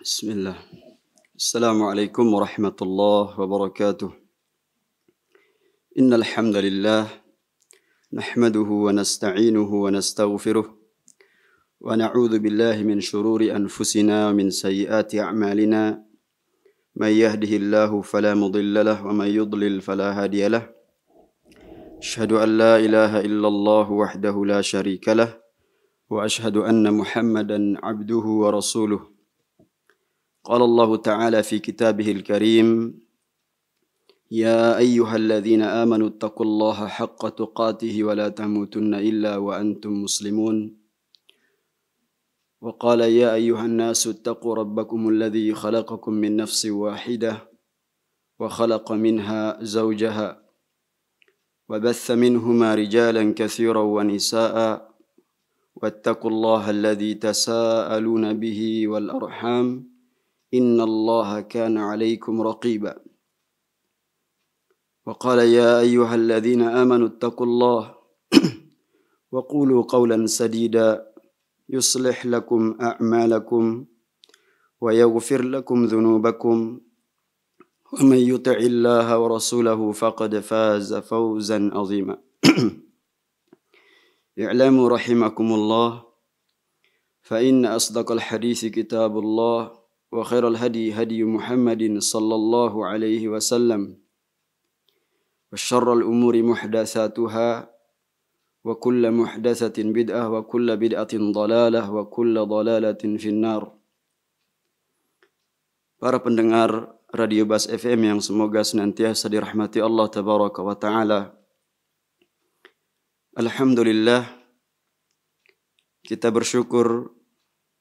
Bismillah. Assalamualaikum warahmatullahi wabarakatuh. Innal hamdalillah nahmaduhu wa nasta'inuhu wa nastaghfiruh wa na'udzu billahi min shururi anfusina wa min sayyiati a'malina. May yahdihillahu fala mudilla lahu wa may yudlil fala hadiya lahu. Asyhadu an la ilaha illallah wahdahu la syarika lah wa asyhadu anna Muhammadan 'abduhu wa rasuluh. قال الله تعالى في كتابه الكريم يا أيها الذين آمنوا اتقوا الله حق تقاته ولا تموتن إلا وأنتم مسلمون وقال يا أيها الناس اتقوا ربكم الذي خلقكم من نفس واحدة وخلق منها زوجها وبث منهما رجالا كثيرا ونساء واتقوا الله الذي تساءلون به والأرحام إن الله كان عليكم رقيبا وقال يا أيها الذين آمنوا اتقوا الله وقولوا قولا سديدا يصلح لكم أعمالكم ويغفر لكم ذنوبكم ومن يطع الله ورسوله فقد فاز فوزا عظيما اعلموا رحمكم الله فإن أصدق الحديث كتاب الله وخير الهدي هدي محمد صلى الله عليه وسلم وشر الأمور محدثاتها وكل محدثة بدعة وكل بدعة ضلالة وكل ضلالة في النار. Para pendengar Radio Bas FM yang semoga senantiasa dirahmati Allah Tabaraka wa Ta'ala. Alhamdulillah, kita bersyukur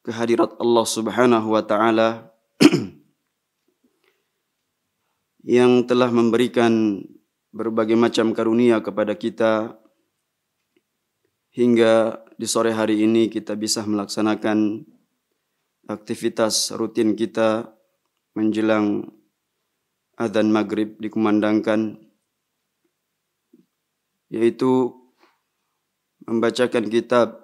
kehadirat Allah Subhanahu wa Ta'ala yang telah memberikan berbagai macam karunia kepada kita hingga di sore hari ini kita bisa melaksanakan aktivitas rutin kita menjelang adzan maghrib dikumandangkan, yaitu membacakan kitab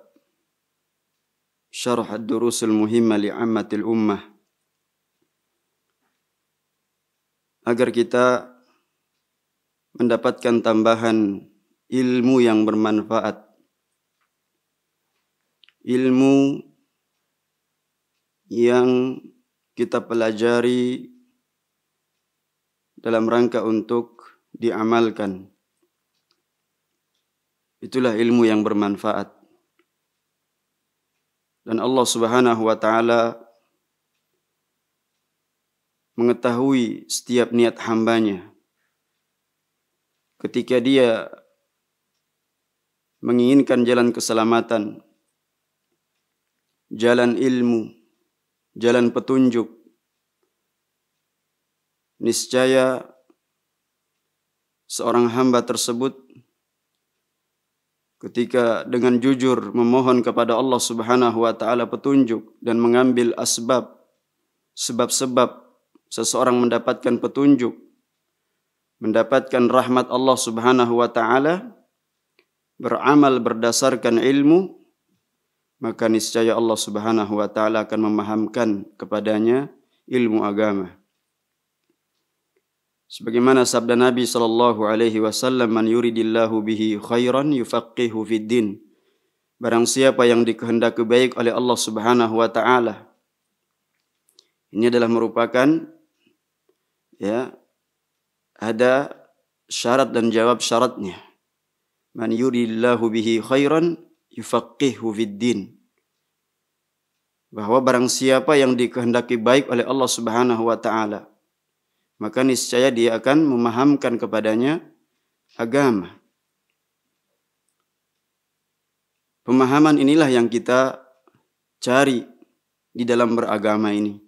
Syarh ad-Durusul Muhimmah li'ammatil ummah, agar kita mendapatkan tambahan ilmu yang bermanfaat, ilmu yang kita pelajari dalam rangka untuk diamalkan. Itulah ilmu yang bermanfaat. Dan Allah Subhanahu wa Ta'ala mengetahui setiap niat hambanya. Ketika dia menginginkan jalan keselamatan, jalan ilmu, jalan petunjuk, niscaya seorang hamba tersebut ketika dengan jujur memohon kepada Allah Subhanahu wa Ta'ala petunjuk dan mengambil sebab-sebab seseorang mendapatkan petunjuk, mendapatkan rahmat Allah Subhanahu wa Ta'ala, beramal berdasarkan ilmu, maka niscaya Allah Subhanahu wa Ta'ala akan memahamkan kepadanya ilmu agama. Sebagaimana sabda Nabi sallallahu alaihi wasallam, "Man yuridillahu bihi khairan yufaqihu fid din." Barang siapa yang dikehendaki baik oleh Allah Subhanahu wa Ta'ala. Ini adalah merupakan ada syarat dan jawab syaratnya. Man yuridillahu bihi khairan yufaqihu fid din. Bahwa barang siapa yang dikehendaki baik oleh Allah Subhanahu wa Ta'ala, maka niscaya dia akan memahamkan kepadanya agama. Pemahaman inilah yang kita cari di dalam beragama ini.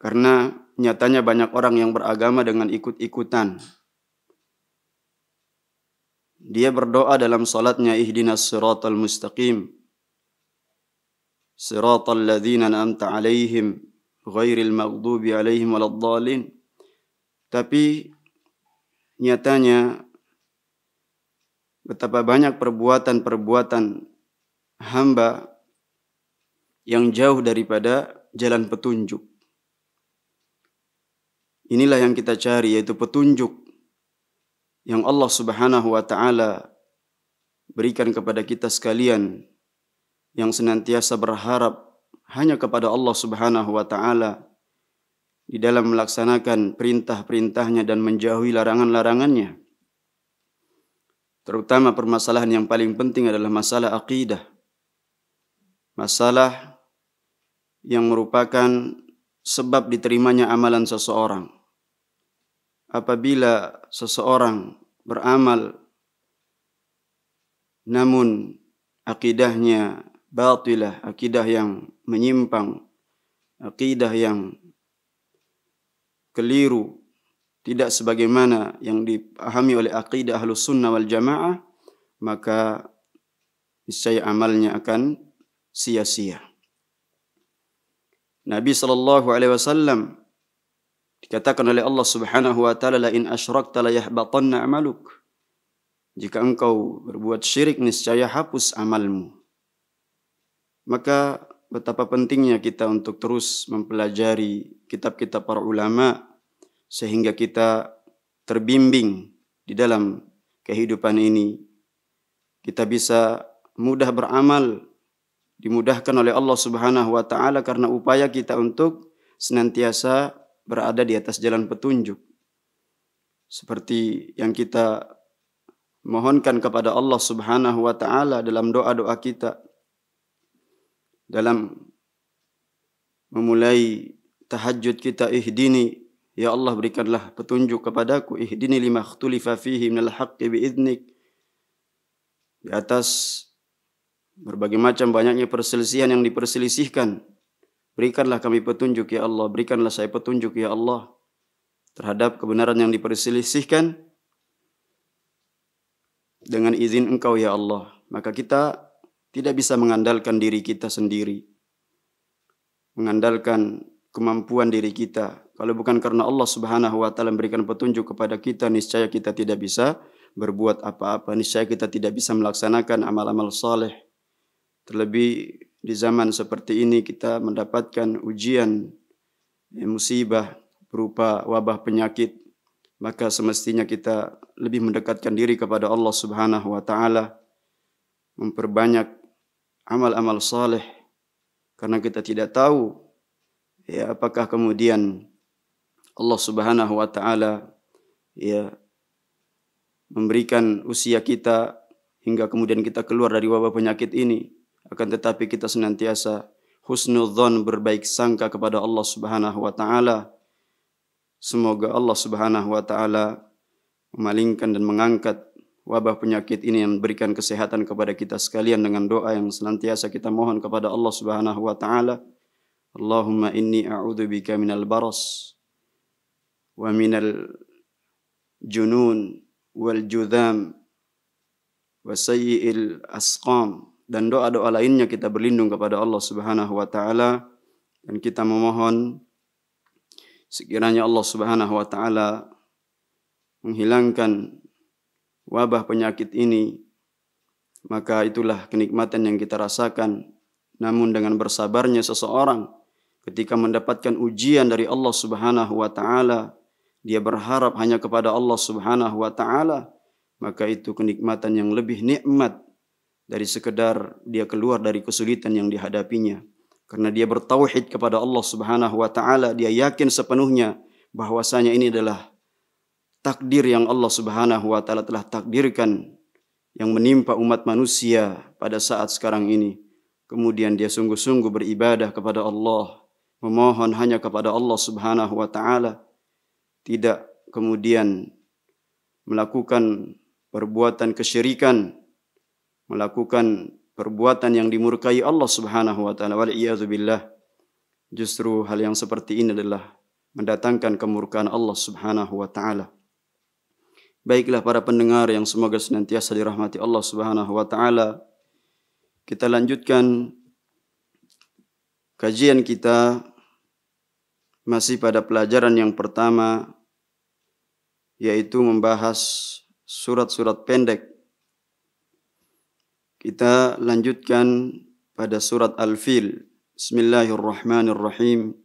Karena nyatanya banyak orang yang beragama dengan ikut-ikutan. Dia berdoa dalam salatnya, ihdinas siratal mustaqim, siratal ladzina an'amta alaihim ghairil maghdubi alaihim waladdallin. Tapi nyatanya betapa banyak perbuatan-perbuatan hamba yang jauh daripada jalan petunjuk. Inilah yang kita cari, yaitu petunjuk yang Allah Subhanahu wa taala berikan kepada kita sekalian, yang senantiasa berharap hanya kepada Allah Subhanahu wa taala di dalam melaksanakan perintah-perintahnya dan menjauhi larangan-larangannya. Terutama permasalahan yang paling penting adalah masalah akidah. Masalah yang merupakan sebab diterimanya amalan seseorang. Apabila seseorang beramal namun akidahnya batilah, akidah yang menyimpang, akidah yang keliru, tidak sebagaimana yang dipahami oleh akidah Ahlus Sunnah wal Jamaah, maka niscaya amalnya akan sia-sia. Nabi SAW dikatakan oleh Allah Subhanahu wa taala, la in asyrakta la yahbatanna amaluk. Jika engkau berbuat syirik, niscaya hapus amalmu. Maka betapa pentingnya kita untuk terus mempelajari kitab-kitab para ulama sehingga kita terbimbing di dalam kehidupan ini. Kita bisa mudah beramal, dimudahkan oleh Allah Subhanahu wa taala karena upaya kita untuk senantiasa berada di atas jalan petunjuk. Seperti yang kita mohonkan kepada Allah Subhanahu wa taala dalam doa-doa kita, dalam memulai tahajud kita, ihdini, ya Allah berikanlah petunjuk kepadaku, ihdini lima ikhtulifa fihi minal haqqi biidnik. Di atas berbagai macam banyaknya perselisihan yang diperselisihkan, berikanlah kami petunjuk ya Allah, berikanlah saya petunjuk ya Allah terhadap kebenaran yang diperselisihkan dengan izin Engkau ya Allah. Maka kita tidak bisa mengandalkan diri kita sendiri, mengandalkan kemampuan diri kita. Kalau bukan karena Allah Subhanahu wa taala memberikan petunjuk kepada kita, niscaya kita tidak bisa berbuat apa-apa, niscaya kita tidak bisa melaksanakan amal-amal saleh. Terlebih di zaman seperti ini kita mendapatkan ujian, musibah berupa wabah penyakit, maka semestinya kita lebih mendekatkan diri kepada Allah Subhanahu wa taala, memperbanyak amal-amal saleh, karena kita tidak tahu ya apakah kemudian Allah Subhanahu wa taala ya memberikan usia kita hingga kemudian kita keluar dari wabah penyakit ini. Akan tetapi kita senantiasa husnudzon, berbaik sangka kepada Allah Subhanahu wa taala. Semoga Allah Subhanahu wa taala memalingkan dan mengangkat wabah penyakit ini, yang memberikan kesehatan kepada kita sekalian dengan doa yang senantiasa kita mohon kepada Allah Subhanahu wa taala. Allahumma inni a'udzubika minal baras wa minal junun wal judham wa sayyi'il asqam. Dan doa-doa lainnya kita berlindung kepada Allah Subhanahu wa taala, dan kita memohon sekiranya Allah Subhanahu wa taala menghilangkan wabah penyakit ini, maka itulah kenikmatan yang kita rasakan. Namun dengan bersabarnya seseorang ketika mendapatkan ujian dari Allah Subhanahu wa taala, dia berharap hanya kepada Allah Subhanahu wa taala, maka itu kenikmatan yang lebih nikmat dari sekedar dia keluar dari kesulitan yang dihadapinya. Karena dia bertauhid kepada Allah Subhanahu wa taala, dia yakin sepenuhnya bahwasanya ini adalah takdir yang Allah Subhanahu wa taala telah takdirkan yang menimpa umat manusia pada saat sekarang ini. Kemudian dia sungguh-sungguh beribadah kepada Allah, memohon hanya kepada Allah Subhanahu wa taala, tidak kemudian melakukan perbuatan kesyirikan, melakukan perbuatan yang dimurkai Allah Subhanahu wa taala. Wal iyadzu billah. Justru hal yang seperti ini adalah mendatangkan kemurkaan Allah Subhanahu wa taala. Baiklah para pendengar yang semoga senantiasa dirahmati Allah Subhanahu wa taala, kita lanjutkan kajian kita masih pada pelajaran yang pertama, yaitu membahas surat-surat pendek. Kita lanjutkan pada surat Al-Fil, Bismillahirrahmanirrahim.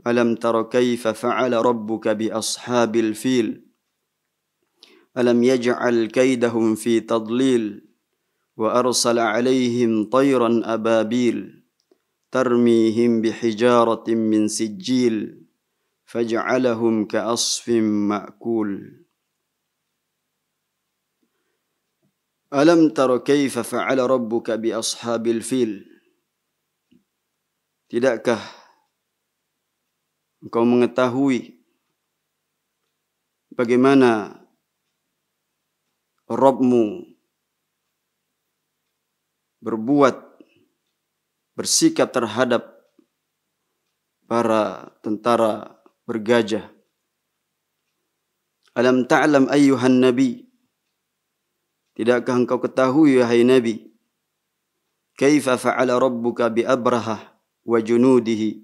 Alam tara kaifa fa'ala rabbuka bi ashabil fil. Alam yaj'al kaidahum fi tadlil. Wa arsala alaihim tayran ababil. Tarmihim bihijaratin min sijil. Faj'alahum ka'asfin ma'kul. Alam tara kaifa fa'ala rabbuka bi ashabil fil. Tidakkah engkau mengetahui bagaimana Rabbmu berbuat, bersikap terhadap para tentara bergajah? Alam ta'lam ayyuhan nabi. Tidakkah engkau ketahui wahai Nabi, kaifa fa'ala rabbuka bi Abrahah wa junudihi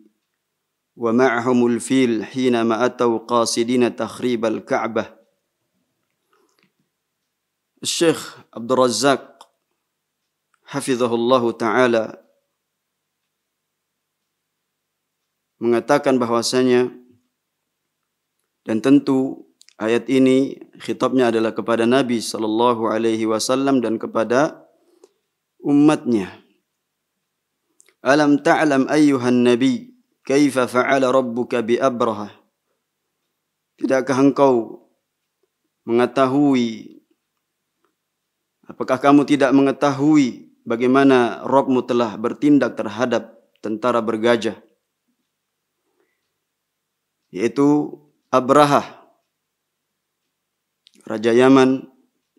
wa ma'ahumul fil hina ma'atau qasidina takhribal Ka'bah. Syekh Abdul Razzaq hafizahullahu ta'ala mengatakan bahwasanya, dan tentu ayat ini khitabnya adalah kepada Nabi sallallahu alaihi wasallam dan kepada umatnya. Alam ta'lam ayyuhan nabi kaifa fa'ala rabbuka bi Abrahah. Tidakkah engkau mengetahui, apakah kamu tidak mengetahui bagaimana Rabbmu telah bertindak terhadap tentara bergajah, yaitu Abrahah, Raja Yaman,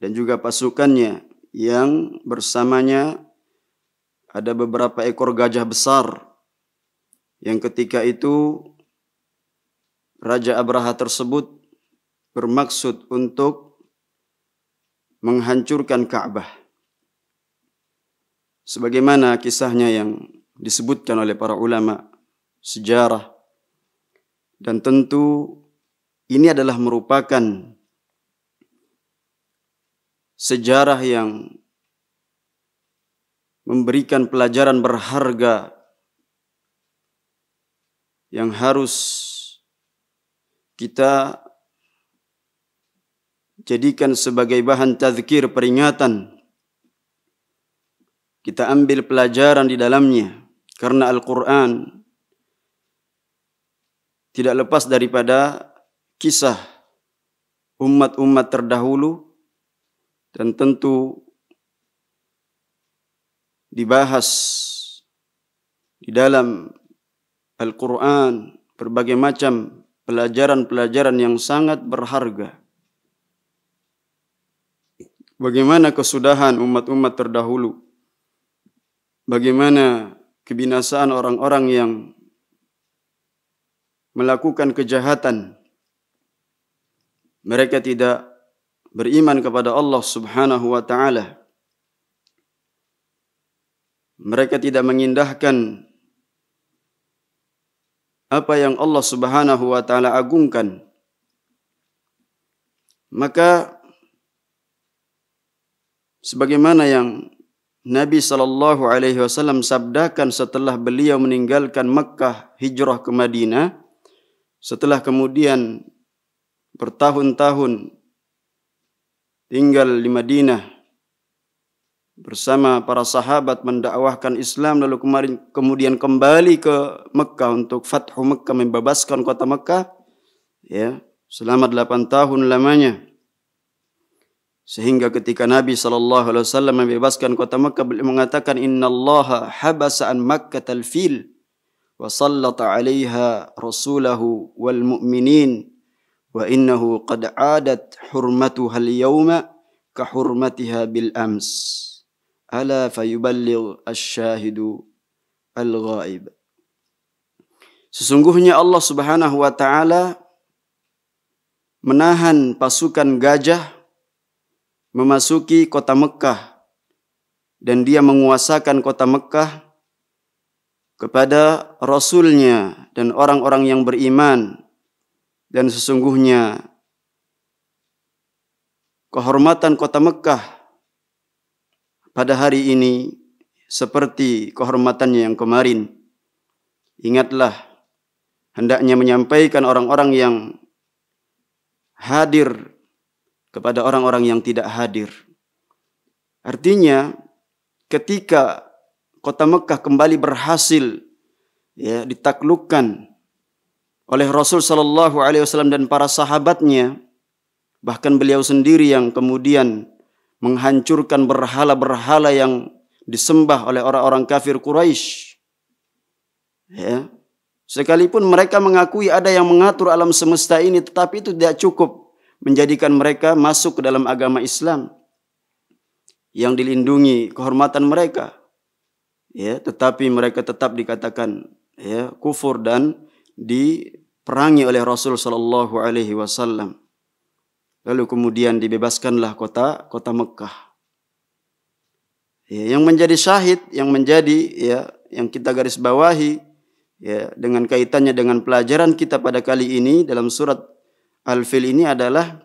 dan juga pasukannya yang bersamanya ada beberapa ekor gajah besar yang ketika itu Raja Abraha tersebut bermaksud untuk menghancurkan Ka'bah. Sebagaimana kisahnya yang disebutkan oleh para ulama sejarah. Dan tentu ini adalah merupakan sejarah yang memberikan pelajaran berharga yang harus kita jadikan sebagai bahan tazkir, peringatan. Kita ambil pelajaran di dalamnya, karena Al-Quran tidak lepas daripada kisah umat-umat terdahulu, dan tentu dibahas di dalam Al-Quran berbagai macam pelajaran-pelajaran yang sangat berharga. Bagaimana kesudahan umat-umat terdahulu, bagaimana kebinasaan orang-orang yang melakukan kejahatan. Mereka tidak beriman kepada Allah Subhanahu wa ta'ala. Mereka tidak mengindahkan apa yang Allah Subhanahu wa ta'ala agungkan. Maka sebagaimana yang Nabi sallallahu alaihi wasallam sabdakan setelah beliau meninggalkan Mekah hijrah ke Madinah, setelah kemudian bertahun-tahun tinggal di Madinah bersama para sahabat mendakwahkan Islam, lalu kemudian kembali ke Mekah untuk Fathu Mekah, membebaskan kota Mekah, ya, selama 8 tahun lamanya. Sehingga ketika Nabi SAW membebaskan kota Mekah, beliau mengatakan, innallaha habasa an Makkatal fil wa sallata 'alaiha rasulahu wal mu'minin wa innahu qad 'adat hurmatuha al-yawma ka hurmatiha bil ams. Ala fayuballigh asy-syahidu al-ghaib. Sesungguhnya Allah Subhanahu wa ta'ala menahan pasukan gajah memasuki kota Mekah, dan dia menguasakan kota Mekah kepada Rasulnya dan orang-orang yang beriman. Dan sesungguhnya kehormatan kota Mekah pada hari ini seperti kehormatannya yang kemarin. ingatlah hendaknya menyampaikan orang-orang yang hadir kepada orang-orang yang tidak hadir. Artinya ketika kota Mekah kembali berhasil ditaklukkan oleh Rasul sallallahu alaihi wasallam dan para sahabatnya, bahkan beliau sendiri yang kemudian menghancurkan berhala-berhala yang disembah oleh orang-orang kafir Quraisy. Sekalipun mereka mengakui ada yang mengatur alam semesta ini, tetapi itu tidak cukup menjadikan mereka masuk ke dalam agama Islam yang dilindungi kehormatan mereka. Tetapi mereka tetap dikatakan kufur dan diperangi oleh Rasul sallallahu alaihi wasallam. Lalu kemudian dibebaskanlah kota Mekah. Yang menjadi syahid, yang kita garis bawahi dengan kaitannya dengan pelajaran kita pada kali ini dalam surat Al-Fil ini adalah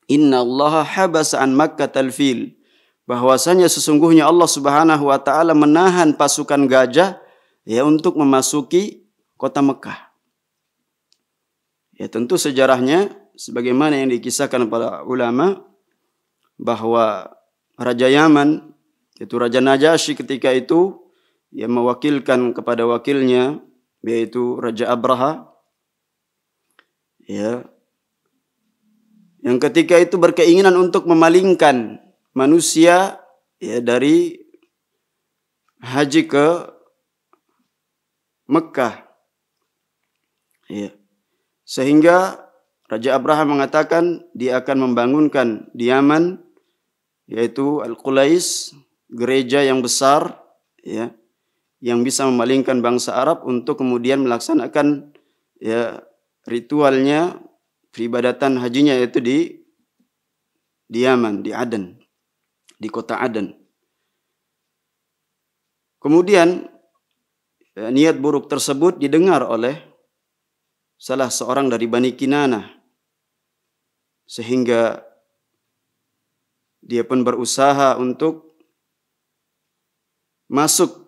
Inna Allah habasa an Makkatal fil, bahwasanya sesungguhnya Allah Subhanahu wa taala menahan pasukan gajah untuk memasuki kota Mekah. Tentu sejarahnya sebagaimana yang dikisahkan para ulama bahwa Raja Yaman, yaitu Raja Najasyi ketika itu mewakilkan kepada wakilnya yaitu Raja Abraha, yang ketika itu berkeinginan untuk memalingkan manusia dari haji ke Mekah. Sehingga Raja Abraha mengatakan dia akan membangunkan di Yaman yaitu Al-Qulais, gereja yang besar yang bisa memalingkan bangsa Arab untuk kemudian melaksanakan ritualnya, peribadatan hajinya yaitu di Yaman, di Aden, di kota Aden. Kemudian niat buruk tersebut didengar oleh salah seorang dari Bani Kinanah, sehingga dia pun berusaha untuk masuk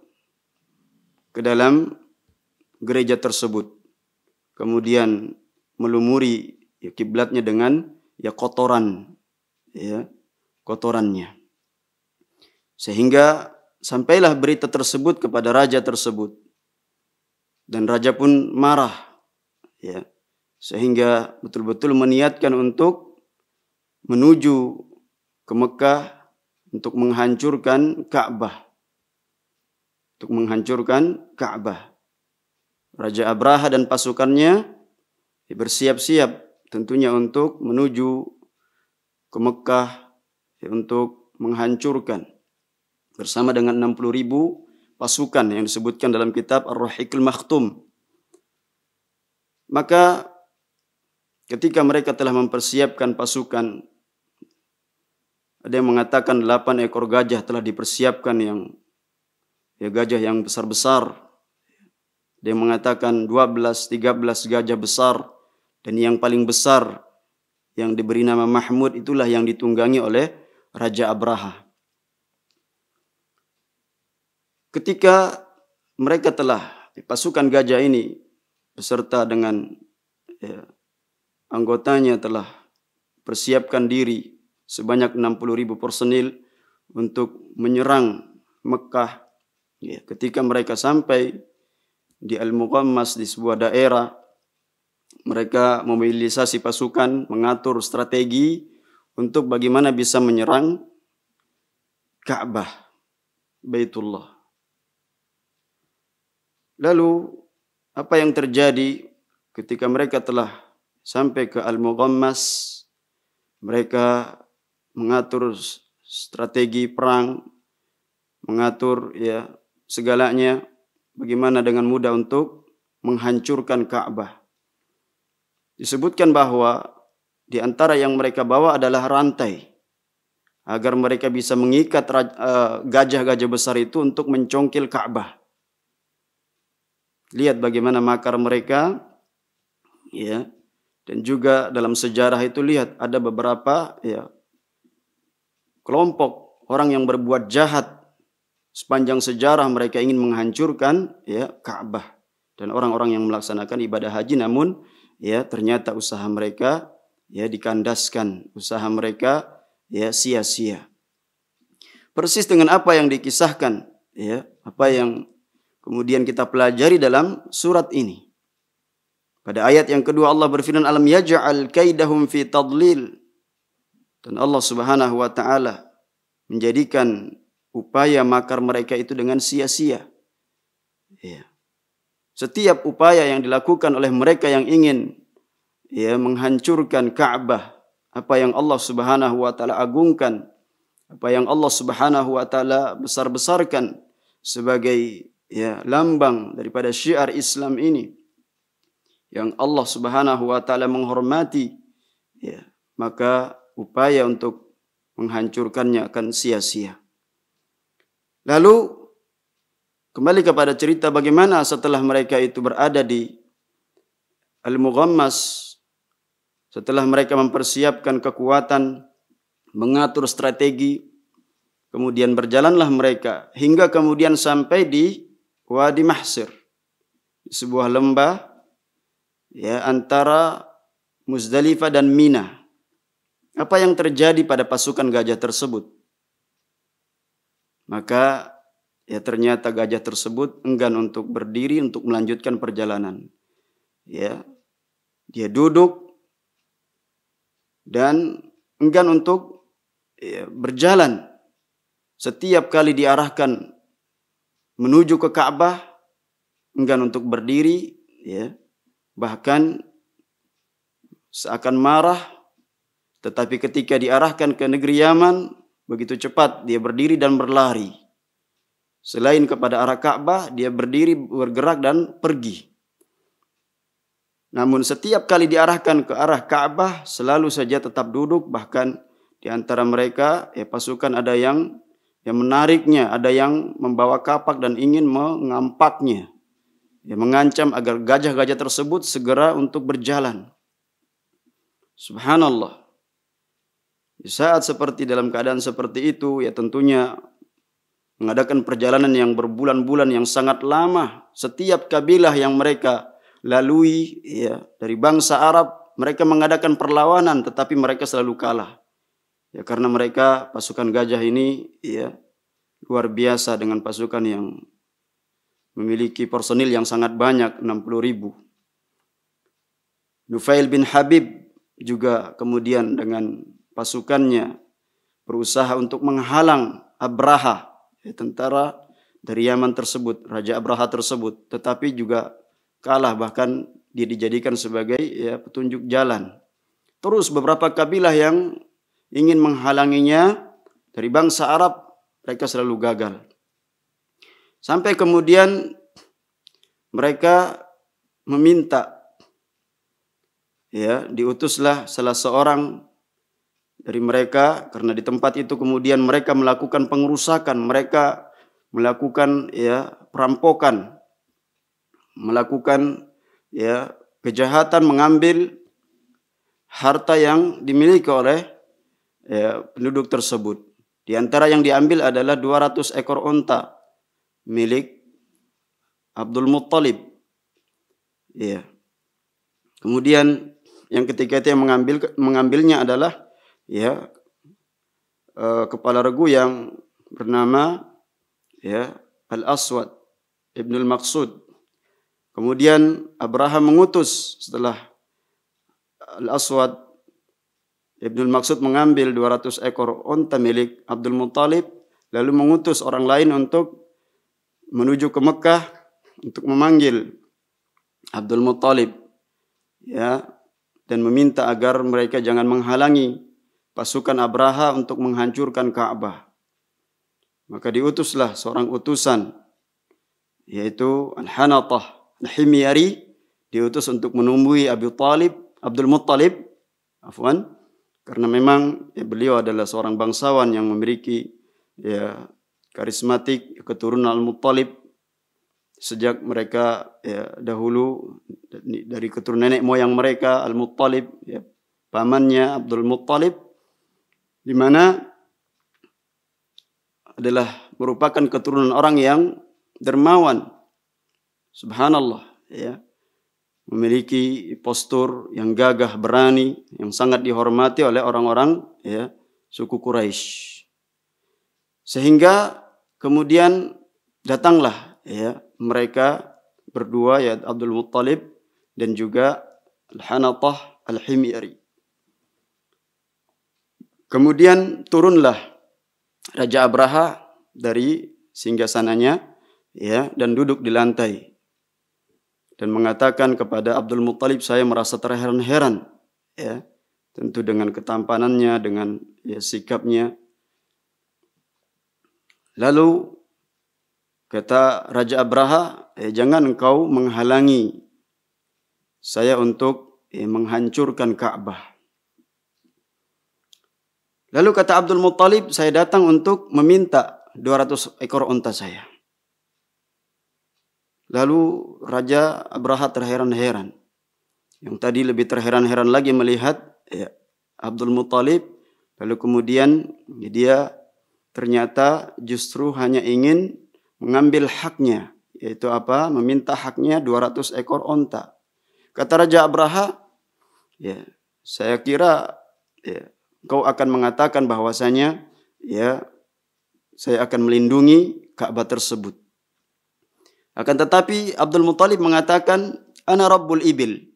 ke dalam gereja tersebut. Kemudian melumuri kiblatnya dengan kotorannya. Sehingga sampailah berita tersebut kepada raja tersebut. Dan raja pun marah. Sehingga betul-betul meniatkan untuk menuju ke Mekah untuk menghancurkan Ka'bah. Raja Abraha dan pasukannya bersiap-siap tentunya untuk menuju ke Mekah untuk menghancurkan bersama dengan 60.000 pasukan yang disebutkan dalam kitab Ar-Rahiqul Makhtum. Maka ketika mereka telah mempersiapkan pasukan, ada yang mengatakan 8 ekor gajah telah dipersiapkan, gajah yang besar-besar. Dia mengatakan 12-13 gajah besar, dan yang paling besar yang diberi nama Mahmud itulah yang ditunggangi oleh Raja Abraha. Ketika mereka telah, pasukan gajah ini beserta dengan anggotanya telah persiapkan diri sebanyak 60.000 personil untuk menyerang Mekah. Ketika mereka sampai di Al-Muqammas, di sebuah daerah, mereka memobilisasi pasukan, mengatur strategi untuk bagaimana bisa menyerang Ka'bah, Baitullah. Lalu apa yang terjadi ketika mereka telah sampai ke Al-Muqammas? Mereka mengatur strategi perang, mengatur segalanya bagaimana dengan mudah untuk menghancurkan Ka'bah. Disebutkan bahwa di antara yang mereka bawa adalah rantai agar mereka bisa mengikat gajah-gajah besar itu untuk mencongkil Ka'bah. Lihat bagaimana makar mereka, dan juga dalam sejarah itu lihat ada beberapa kelompok orang yang berbuat jahat sepanjang sejarah, mereka ingin menghancurkan Ka'bah. dan orang-orang yang melaksanakan ibadah haji namun ya ternyata usaha mereka ya dikandaskan, usaha mereka ya sia-sia. Persis dengan apa yang dikisahkan ya, apa yang kemudian kita pelajari dalam surat ini. Pada ayat yang kedua Allah berfirman alam yaj'al kaidahum fi tadlil. Dan Allah Subhanahu wa taala menjadikan upaya makar mereka itu dengan sia-sia. Ya. Setiap upaya yang dilakukan oleh mereka yang ingin ya menghancurkan Ka'bah, apa yang Allah Subhanahu wa taala agungkan, apa yang Allah Subhanahu wa taala besar-besarkan sebagai ya lambang daripada syiar Islam ini yang Allah Subhanahu wa taala menghormati, ya, maka upaya untuk menghancurkannya akan sia-sia. Lalu kembali kepada cerita bagaimana setelah mereka itu berada di Al-Mughammas, setelah mereka mempersiapkan kekuatan, mengatur strategi, kemudian berjalanlah mereka hingga kemudian sampai di Wadi Mahsir, di sebuah lembah ya antara Muzdalifah dan Mina. Apa yang terjadi pada pasukan gajah tersebut? Maka ya ternyata gajah tersebut enggan untuk berdiri untuk melanjutkan perjalanan. Ya, dia duduk dan enggan untuk ya, berjalan. Setiap kali diarahkan menuju ke Ka'bah, enggan untuk berdiri, ya. Bahkan seakan marah, tetapi ketika diarahkan ke negeri Yaman, begitu cepat dia berdiri dan berlari. Selain kepada arah Ka'bah, dia berdiri, bergerak dan pergi. Namun setiap kali diarahkan ke arah Ka'bah, selalu saja tetap duduk, bahkan di antara mereka ya pasukan ada yang menariknya, ada yang membawa kapak dan ingin mengampaknya. Ya, mengancam agar gajah-gajah tersebut segera untuk berjalan. Subhanallah. Di saat seperti dalam keadaan seperti itu, ya tentunya mengadakan perjalanan yang berbulan-bulan yang sangat lama. Setiap kabilah yang mereka lalui ya dari bangsa Arab, mereka mengadakan perlawanan tetapi mereka selalu kalah. Ya karena mereka pasukan gajah ini ya luar biasa dengan pasukan yang memiliki personil yang sangat banyak, 60.000. Nufail bin Habib juga kemudian dengan pasukannya berusaha untuk menghalang Abraha, tentara dari Yaman tersebut, Raja Abraha tersebut, tetapi juga kalah, bahkan dia dijadikan sebagai ya petunjuk jalan. Terus beberapa kabilah yang ingin menghalanginya dari bangsa Arab, mereka selalu gagal. Sampai kemudian mereka meminta, ya diutuslah salah seorang dari mereka, karena di tempat itu kemudian mereka melakukan pengerusakan, mereka melakukan ya perampokan, melakukan ya kejahatan, mengambil harta yang dimiliki oleh ya, penduduk tersebut. Di antara yang diambil adalah 200 ekor unta milik Abdul Muttalib. Ya. Kemudian yang ketiga itu yang mengambilnya adalah ya kepala regu yang bernama ya Al-Aswad Ibnul Maqsud. Kemudian Abraha mengutus setelah Al-Aswad Ibnul Maqsud mengambil 200 ekor unta milik Abdul Muttalib, lalu mengutus orang lain untuk menuju ke Mekah untuk memanggil Abdul Muttalib ya dan meminta agar mereka jangan menghalangi pasukan Abraha untuk menghancurkan Ka'bah. Maka diutuslah seorang utusan yaitu Al-Hanatah Al-Himyari, diutus untuk menemui Abdul Muttalib, karena memang ya, beliau adalah seorang bangsawan yang memiliki ya karismatik, keturunan Al-Muttalib sejak mereka ya, dahulu dari keturunan nenek moyang mereka Al-Muttalib, ya, pamannya Abdul Muttalib, di mana adalah merupakan keturunan orang yang dermawan. Subhanallah, ya, memiliki postur yang gagah, berani, yang sangat dihormati oleh orang-orang ya suku Quraisy. Sehingga kemudian datanglah ya mereka berdua, ya Abdul Muttalib dan juga Al-Hanatah Al-Himyari. Kemudian turunlah Raja Abraha dari singgasananya ya dan duduk di lantai dan mengatakan kepada Abdul Muttalib, saya merasa terheran-heran ya, tentu dengan ketampanannya, dengan ya sikapnya. Lalu kata Raja Abraha, jangan engkau menghalangi saya untuk menghancurkan Ka'bah. Lalu kata Abdul Muttalib, saya datang untuk meminta 200 ekor unta saya. Lalu Raja Abraha terheran-heran. Yang tadi lebih terheran-heran lagi melihat ya, Abdul Muttalib. Lalu kemudian dia ternyata justru hanya ingin mengambil haknya. Yaitu apa? Meminta haknya 200 ekor unta. Kata Raja Abraha, ya, saya kira ya, kau akan mengatakan bahwasanya ya saya akan melindungi Ka'bah tersebut. Akan tetapi Abdul Muttalib mengatakan, ana rabbul ibil.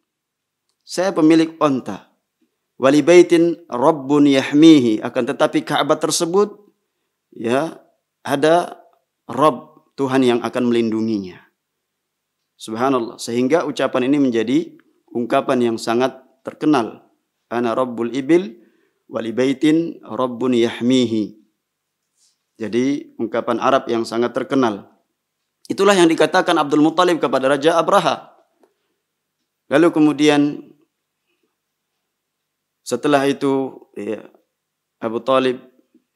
Saya pemilik unta. Wali baitin rabbun yahmihi. Akan tetapi Ka'bah tersebut ya ada Rabb, Tuhan yang akan melindunginya. Subhanallah. Sehingga ucapan ini menjadi ungkapan yang sangat terkenal. Ana rabbul ibil wali baitin rabbun yahmihi. Jadi ungkapan Arab yang sangat terkenal. Itulah yang dikatakan Abdul Muttalib kepada Raja Abraha. Lalu kemudian setelah itu ya, Abu Talib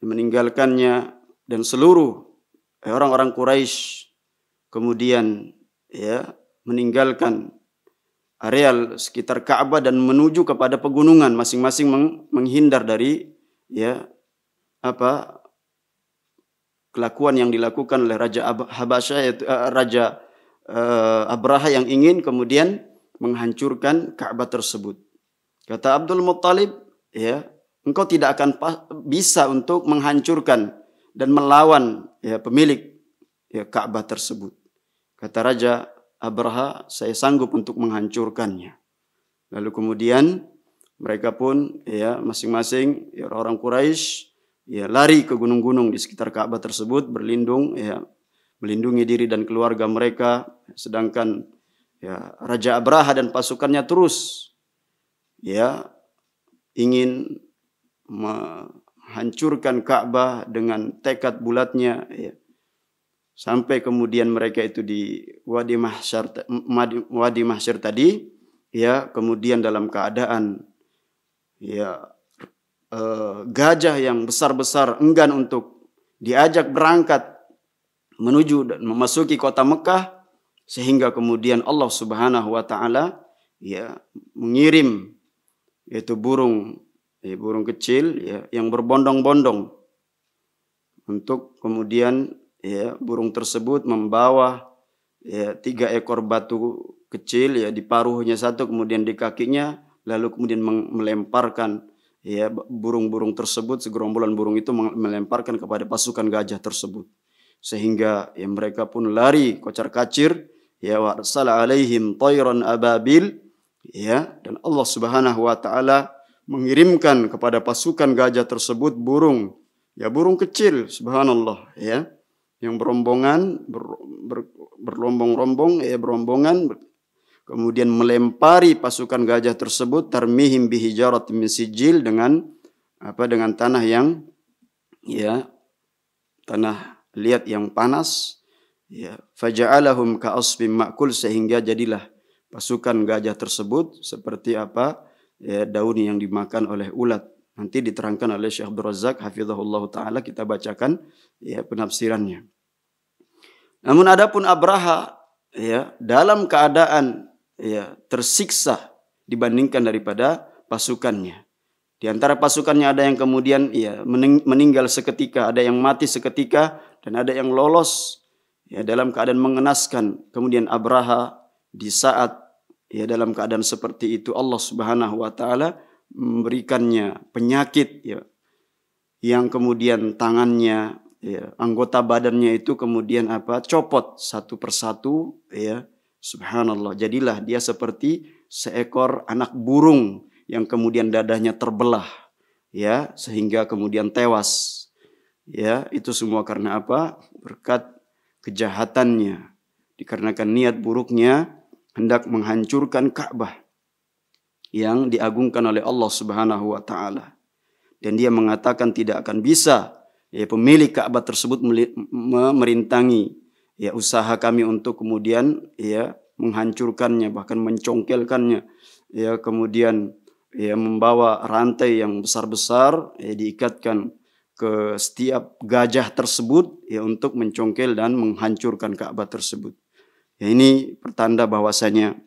meninggalkannya dan seluruh orang-orang Quraisy kemudian ya meninggalkan areal sekitar Ka'bah dan menuju kepada pegunungan, masing-masing menghindar dari ya apa kelakuan yang dilakukan oleh Raja Habasyah, yaitu Raja Abraha yang ingin kemudian menghancurkan Ka'bah tersebut. Kata Abdul Muttalib, ya, engkau tidak akan bisa untuk menghancurkan dan melawan ya pemilik ya Ka'bah tersebut. Kata Raja Abraha, saya sanggup untuk menghancurkannya. Lalu kemudian mereka pun ya masing-masing ya, orang Quraisy ya lari ke gunung-gunung di sekitar Ka'bah tersebut, berlindung ya, melindungi diri dan keluarga mereka. Sedangkan ya Raja Abraha dan pasukannya terus ya ingin menghancurkan Ka'bah dengan tekad bulatnya ya. Sampai kemudian mereka itu di Wadi Mahsyar tadi ya, kemudian dalam keadaan ya gajah yang besar-besar enggan untuk diajak berangkat menuju dan memasuki kota Mekah, sehingga kemudian Allah Subhanahu wa taala ya mengirim yaitu burung kecil ya yang berbondong-bondong untuk kemudian ya burung tersebut membawa ya 3 ekor batu kecil ya di paruhnya satu, kemudian di kakinya, lalu kemudian melemparkan ya burung-burung tersebut, segerombolan burung itu melemparkan kepada pasukan gajah tersebut, sehingga ya mereka pun lari kocar-kacir ya, wa arsala alaihim tayran ababil ya, dan Allah Subhanahu wa taala mengirimkan kepada pasukan gajah tersebut burung kecil, subhanallah ya, yang berombongan berlombong-rombong ya, berombongan kemudian melempari pasukan gajah tersebut, tarmihim bihijarat min sijil, dengan tanah yang ya tanah liat yang panas ya, faja'alahum ka'asfin ma'kul, sehingga jadilah pasukan gajah tersebut seperti apa ya daun yang dimakan oleh ulat. Nanti diterangkan oleh Syekh Abdul Razak hafizahullah taala, kita bacakan ya penafsirannya. Namun adapun Abraha ya dalam keadaan ya tersiksa dibandingkan daripada pasukannya. Di antara pasukannya ada yang kemudian ya meninggal seketika, ada yang mati seketika, dan ada yang lolos ya dalam keadaan mengenaskan. Kemudian Abraha di saat ya dalam keadaan seperti itu Allah Subhanahu wa taala memberikannya penyakit ya, yang kemudian tangannya ya, anggota badannya itu kemudian copot satu persatu ya. Subhanallah, jadilah dia seperti seekor anak burung yang kemudian dadanya terbelah ya, sehingga kemudian tewas ya. Itu semua karena apa? Berkat kejahatannya, dikarenakan niat buruknya hendak menghancurkan Ka'bah yang diagungkan oleh Allah Subhanahu wa taala. Dan dia mengatakan tidak akan bisa ya pemilik Ka'bah tersebut merintangi ya usaha kami untuk kemudian ya menghancurkannya, bahkan mencongkelkannya ya, kemudian ya membawa rantai yang besar-besar ya diikatkan ke setiap gajah tersebut ya untuk mencongkel dan menghancurkan Ka'bah tersebut. Ya, ini pertanda bahwasanya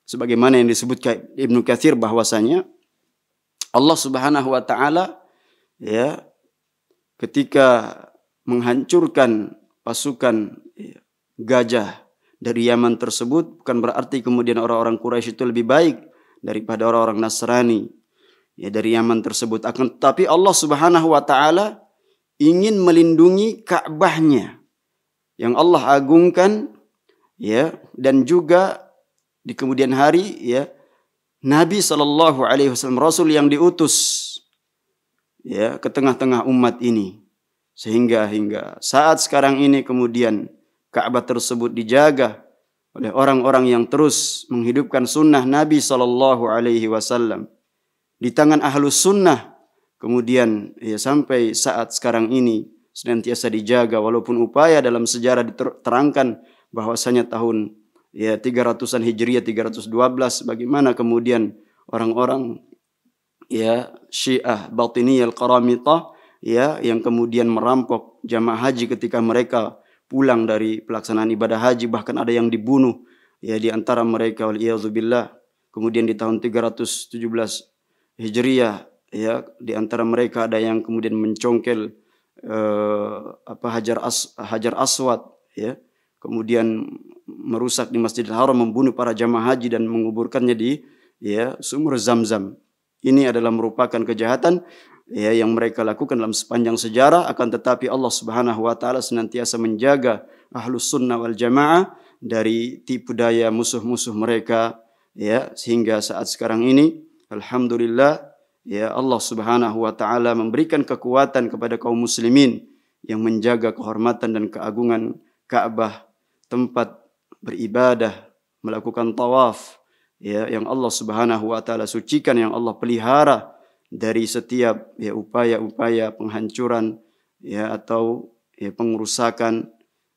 sebagaimana yang disebutkan Ibnu Katsir bahwasanya Allah Subhanahu wa taala ya ketika menghancurkan pasukan ya, gajah dari Yaman tersebut bukan berarti kemudian orang-orang Quraisy itu lebih baik daripada orang-orang Nasrani ya dari Yaman tersebut, akan tetapi Allah Subhanahu wa taala ingin melindungi Ka'bahnya yang Allah agungkan ya, dan juga di kemudian hari ya Nabi sallallahu alaihi wasallam Rasul yang diutus ya ke tengah-tengah umat ini, sehingga hingga saat sekarang ini kemudian Ka'bah tersebut dijaga oleh orang-orang yang terus menghidupkan sunnah Nabi sallallahu alaihi wasallam di tangan ahlus sunnah, kemudian ya sampai saat sekarang ini senantiasa dijaga, walaupun upaya dalam sejarah diterangkan bahwasanya tahun ya 300-an Hijriah 312 bagaimana kemudian orang-orang ya Syiah Batiniyah Al-Qaramitah ya yang kemudian merampok jamaah haji ketika mereka pulang dari pelaksanaan ibadah haji, bahkan ada yang dibunuh ya di antara mereka waliyadzubillah. Kemudian di tahun 317 Hijriah ya di antara mereka ada yang kemudian mencongkel Hajar Aswad ya, kemudian merusak di Masjidil Haram, membunuh para jamaah haji dan menguburkannya di ya sumur Zamzam. Ini adalah merupakan kejahatan ya yang mereka lakukan dalam sepanjang sejarah, akan tetapi Allah Subhanahu wa taala senantiasa menjaga ahlus sunnah wal jamaah dari tipu daya musuh-musuh mereka ya, sehingga saat sekarang ini alhamdulillah ya Allah Subhanahu wa taala memberikan kekuatan kepada kaum muslimin yang menjaga kehormatan dan keagungan Ka'bah, tempat beribadah, melakukan tawaf ya yang Allah Subhanahu wa taala sucikan, yang Allah pelihara dari setiap ya upaya-upaya penghancuran ya atau ya pengerusakan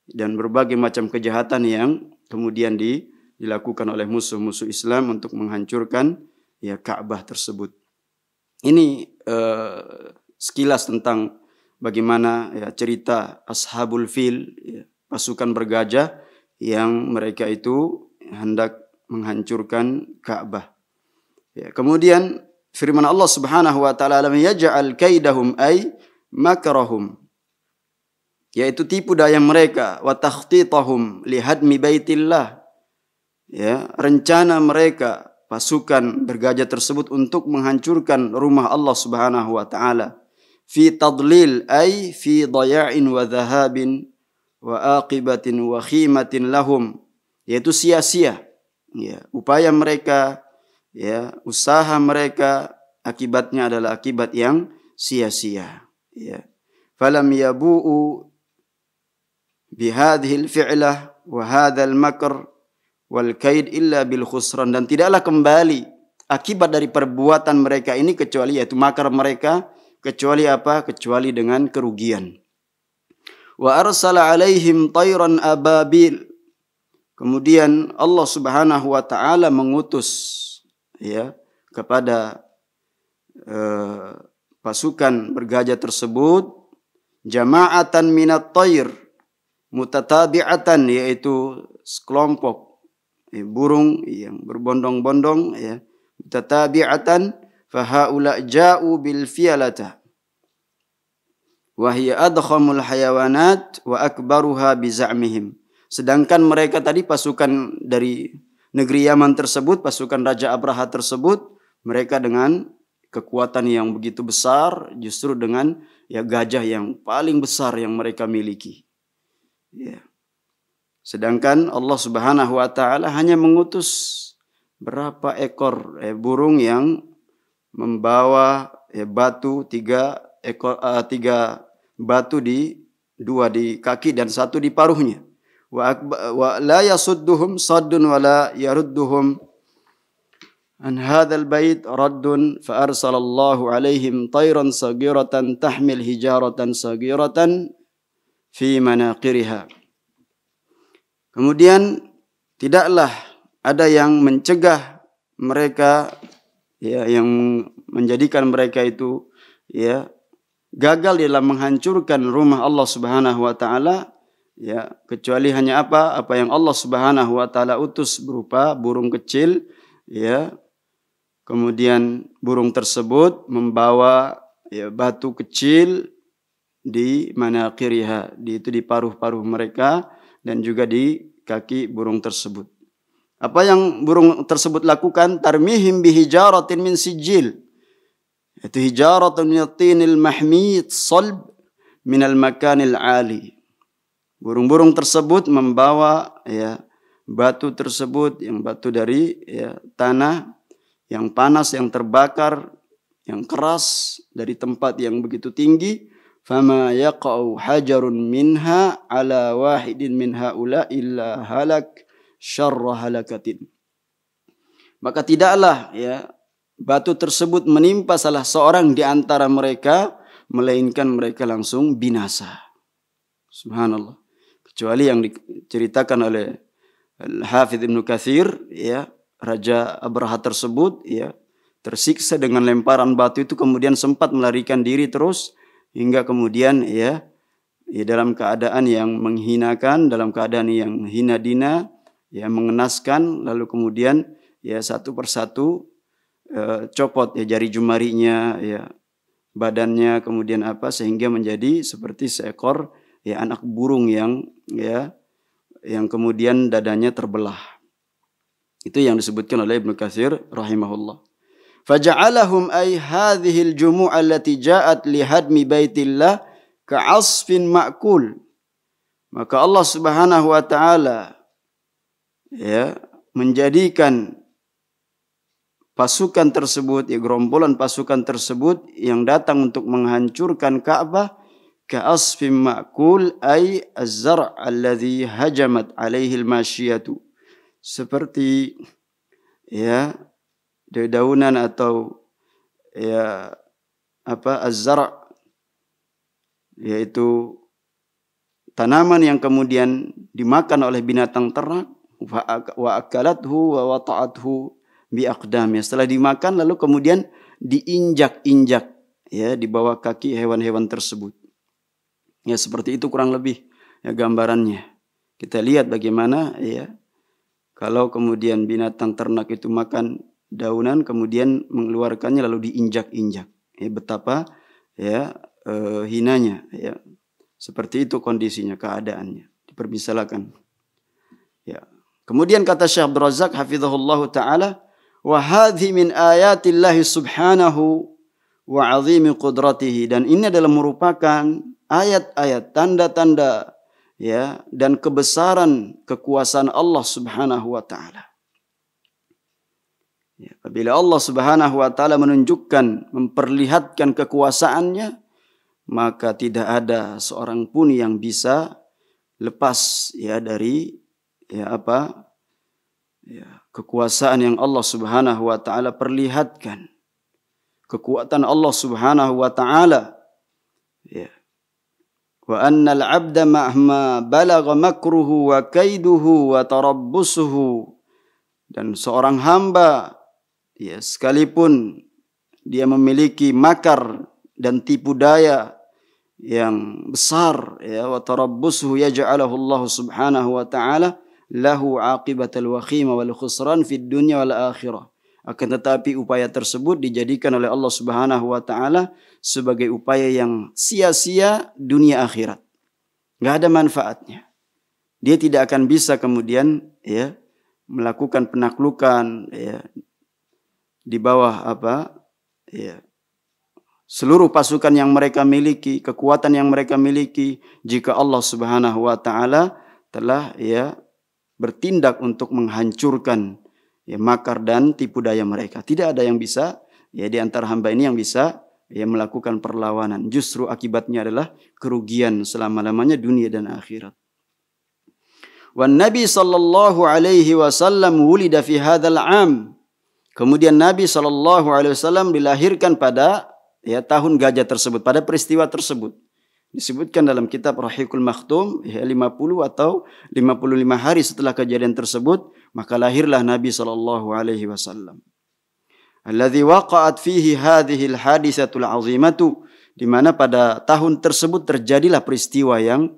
dan berbagai macam kejahatan yang kemudian dilakukan oleh musuh-musuh Islam untuk menghancurkan ya Ka'bah tersebut. Ini sekilas tentang bagaimana ya cerita Ashabul Fil ya, pasukan bergajah yang mereka itu hendak menghancurkan Ka'bah. Ya, kemudian firman Allah Subhanahu wa taala, "Lam yaj'al kaidahum ay makrahum." Yaitu tipu daya mereka, wa takhtitahum li hadmi baitillah. Ya, rencana mereka pasukan bergajah tersebut untuk menghancurkan rumah Allah Subhanahu wa taala. Fi tadlil ay fi daya'in wa dhahabin wa aqibatin wa khimatin lahum. Yaitu sia-sia. Ya, upaya mereka ya, usaha mereka akibatnya adalah akibat yang sia-sia. Ya. Falam yabu'u bihadhil fi'lah wa hadzal makr wal kaid illa bil khusran, dan tidaklah kembali akibat dari perbuatan mereka ini kecuali yaitu makar mereka, kecuali apa? Kecuali dengan kerugian. Wa arsala alaihim tayran ababil. Kemudian Allah Subhanahu wa taala mengutus ya kepada pasukan bergajah tersebut jama'atan minat tayr mutatabi'atan, yaitu sekelompok burung yang berbondong-bondong ya, mutatabi'atan, fahaula ja'u bil fiyalata wa hiya adkhamul hayawanat wa akbaruha bi za'mihim. Sedangkan mereka tadi pasukan dari negeri Yaman tersebut, pasukan Raja Abraha tersebut, mereka dengan kekuatan yang begitu besar, justru dengan gajah yang paling besar yang mereka miliki. Ya. Sedangkan Allah Subhanahu wa taala hanya mengutus berapa ekor burung yang membawa batu, tiga batu dua di kaki dan satu di paruhnya. Wa la yasudduhum saddun wa la yarudduhum an hadzal bait raddun fa arsalallahu alaihim tayran sagiratan tahmil hijaratan sagiratan fi manaqiriha. Kemudian tidaklah ada yang mencegah mereka yang menjadikan mereka itu gagal dalam menghancurkan rumah Allah Subhanahu wa taala kecuali hanya apa yang Allah Subhanahu wa taala utus berupa burung kecil kemudian burung tersebut membawa batu kecil di manaqiriha, itu di paruh-paruh mereka dan juga di kaki burung tersebut. Apa yang burung tersebut lakukan? Tarmihim bihijaratin min sijil. Itu hijaratun min tinil mahmid salb min al-makanil ali. Burung-burung tersebut membawa batu tersebut, yang batu dari tanah yang panas, yang terbakar, yang keras dari tempat yang begitu tinggi. Fama yaqa'u hajarun minha ala wahidin min haula illa halak syarra halakatin. Maka tidaklah batu tersebut menimpa salah seorang di antara mereka, melainkan mereka langsung binasa. Subhanallah. Kecuali yang diceritakan oleh Al-Hafidz Ibnu Katsir, Raja Abraha tersebut tersiksa dengan lemparan batu itu, kemudian sempat melarikan diri terus hingga kemudian dalam keadaan yang menghinakan, dalam keadaan yang hina dina, mengenaskan, lalu kemudian satu persatu copot jari jemarinya, badannya, kemudian sehingga menjadi seperti seekor anak burung yang kemudian dadanya terbelah. Itu yang disebutkan oleh Ibnu Katsir rahimahullah. Faja'alahum ay hadhil jumu' allati ja'at li hadmi baitillah ka'asfin ma'kul. Maka Allah Subhanahu wa taala menjadikan pasukan tersebut, gerombolan pasukan tersebut yang datang untuk menghancurkan Ka'bah, ka'asfim ma'kul ay az-zar' alladhi hajamat alaihi al-masyiyatu. Seperti dedaunan atau az-zar', yaitu tanaman yang kemudian dimakan oleh binatang ternak, wa akalathu wa wata'athu bi aqdamih. Setelah dimakan lalu kemudian diinjak-injak di bawah kaki hewan-hewan tersebut. Seperti itu kurang lebih gambarannya. Kita lihat bagaimana kalau kemudian binatang ternak itu makan daunan kemudian mengeluarkannya lalu diinjak-injak. Betapa hinanya. Seperti itu kondisinya, keadaannya. Dipermisalkan. Kemudian kata Syekh Abdul Razak hafizahullah taala, wa hadhi min ayatillahi subhanahu wa azimi qudratihi, dan ini adalah merupakan ayat-ayat, tanda-tanda dan kebesaran kekuasaan Allah Subhanahu wa taala. Apabila Allah Subhanahu wa taala menunjukkan, memperlihatkan kekuasaannya, maka tidak ada seorang pun yang bisa lepas dari kekuasaan yang Allah Subhanahu wa taala perlihatkan. Kekuatan Allah Subhanahu wa taala. Wa annal 'abda mahma balagha makruhu wa kaiduhu wa tarabbusuhu, dan seorang hamba sekalipun dia memiliki makar dan tipu daya yang besar, wa tarabbusuhu yaj'alahu Allah Subhanahu wa taala lahu 'aqibatal wakhima wal khusran fid dunya wal akhirah. Akan tetapi upaya tersebut dijadikan oleh Allah Subhanahu wa taala sebagai upaya yang sia-sia dunia akhirat. Enggak ada manfaatnya. Dia tidak akan bisa kemudian melakukan penaklukan ya di bawah ya seluruh pasukan yang mereka miliki, kekuatan yang mereka miliki, jika Allah Subhanahu wa taala telah ya bertindak untuk menghancurkan ya makar dan tipu daya mereka. Tidak ada yang bisa ya di antara hamba ini yang bisa ya melakukan perlawanan. Justru akibatnya adalah kerugian selama-lamanya dunia dan akhirat. Wan Nabi sallallahu alaihi wasallam wulida fi hadzal 'am. Kemudian Nabi sallallahu alaihi wasallam dilahirkan pada ya tahun gajah tersebut, pada peristiwa tersebut. Disebutkan dalam kitab Rahiqul Makhtum ya 50 atau 55 hari setelah kejadian tersebut, maka lahirlah Nabi sallallahu alaihi wasallam. Alladzi waqa'at fihi hadhihi al-hadisatul 'azimatu, di mana pada tahun tersebut terjadilah peristiwa yang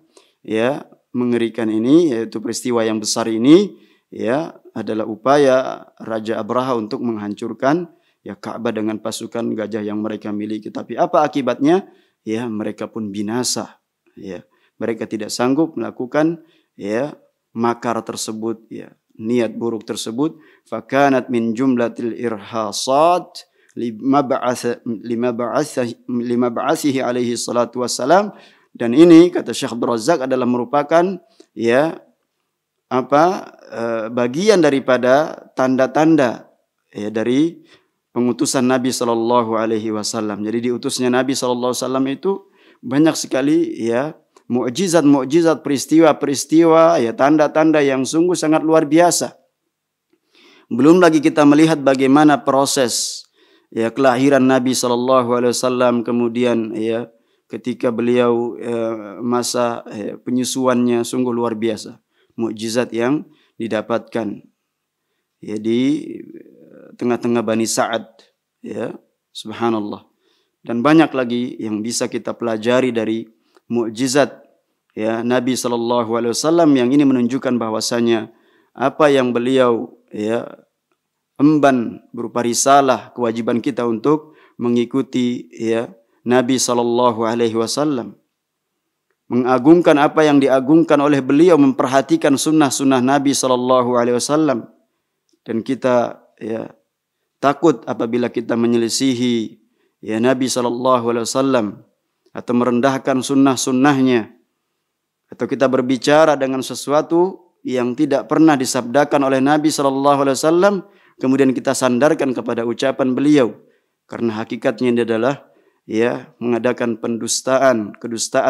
ya mengerikan ini, yaitu peristiwa yang besar ini ya adalah upaya Raja Abraha untuk menghancurkan ya Ka'bah dengan pasukan gajah yang mereka miliki. Tapi apa akibatnya? Ya mereka pun binasa. Ya mereka tidak sanggup melakukan ya makar tersebut, ya niat buruk tersebut. Fakanat min jumlatil irhasat lima ba'athihi alaihi salatu wassalam. Dan ini kata Syekh Abdul Razak adalah merupakan ya bagian daripada tanda-tanda ya dari pengutusan Nabi sallallahu alaihi wasallam. Jadi diutusnya Nabi sallallahu alaihi wasallam itu banyak sekali ya mukjizat-mukjizat, peristiwa-peristiwa, ya tanda-tanda yang sungguh sangat luar biasa. Belum lagi kita melihat bagaimana proses ya kelahiran Nabi sallallahu alaihi wasallam, kemudian ya ketika beliau masa penyusuannya sungguh luar biasa. Mukjizat yang didapatkan ya di tengah-tengah Bani Sa'ad, ya subhanallah. Dan banyak lagi yang bisa kita pelajari dari mukjizat ya Nabi sallallahu alaihi wasallam, yang ini menunjukkan bahwasanya apa yang beliau ya emban berupa risalah, kewajiban kita untuk mengikuti ya Nabi sallallahu alaihi wasallam, mengagungkan apa yang diagungkan oleh beliau, memperhatikan sunnah-sunnah Nabi sallallahu alaihi wasallam. Dan kita ya takut apabila kita menyelisihi ya Nabi sallallahu alaihi wasallam atau merendahkan sunnah-sunnahnya, atau kita berbicara dengan sesuatu yang tidak pernah disabdakan oleh Nabi sallallahu alaihi wasallam, kemudian kita sandarkan kepada ucapan beliau, karena hakikatnya ini adalah ya mengadakan kedustaan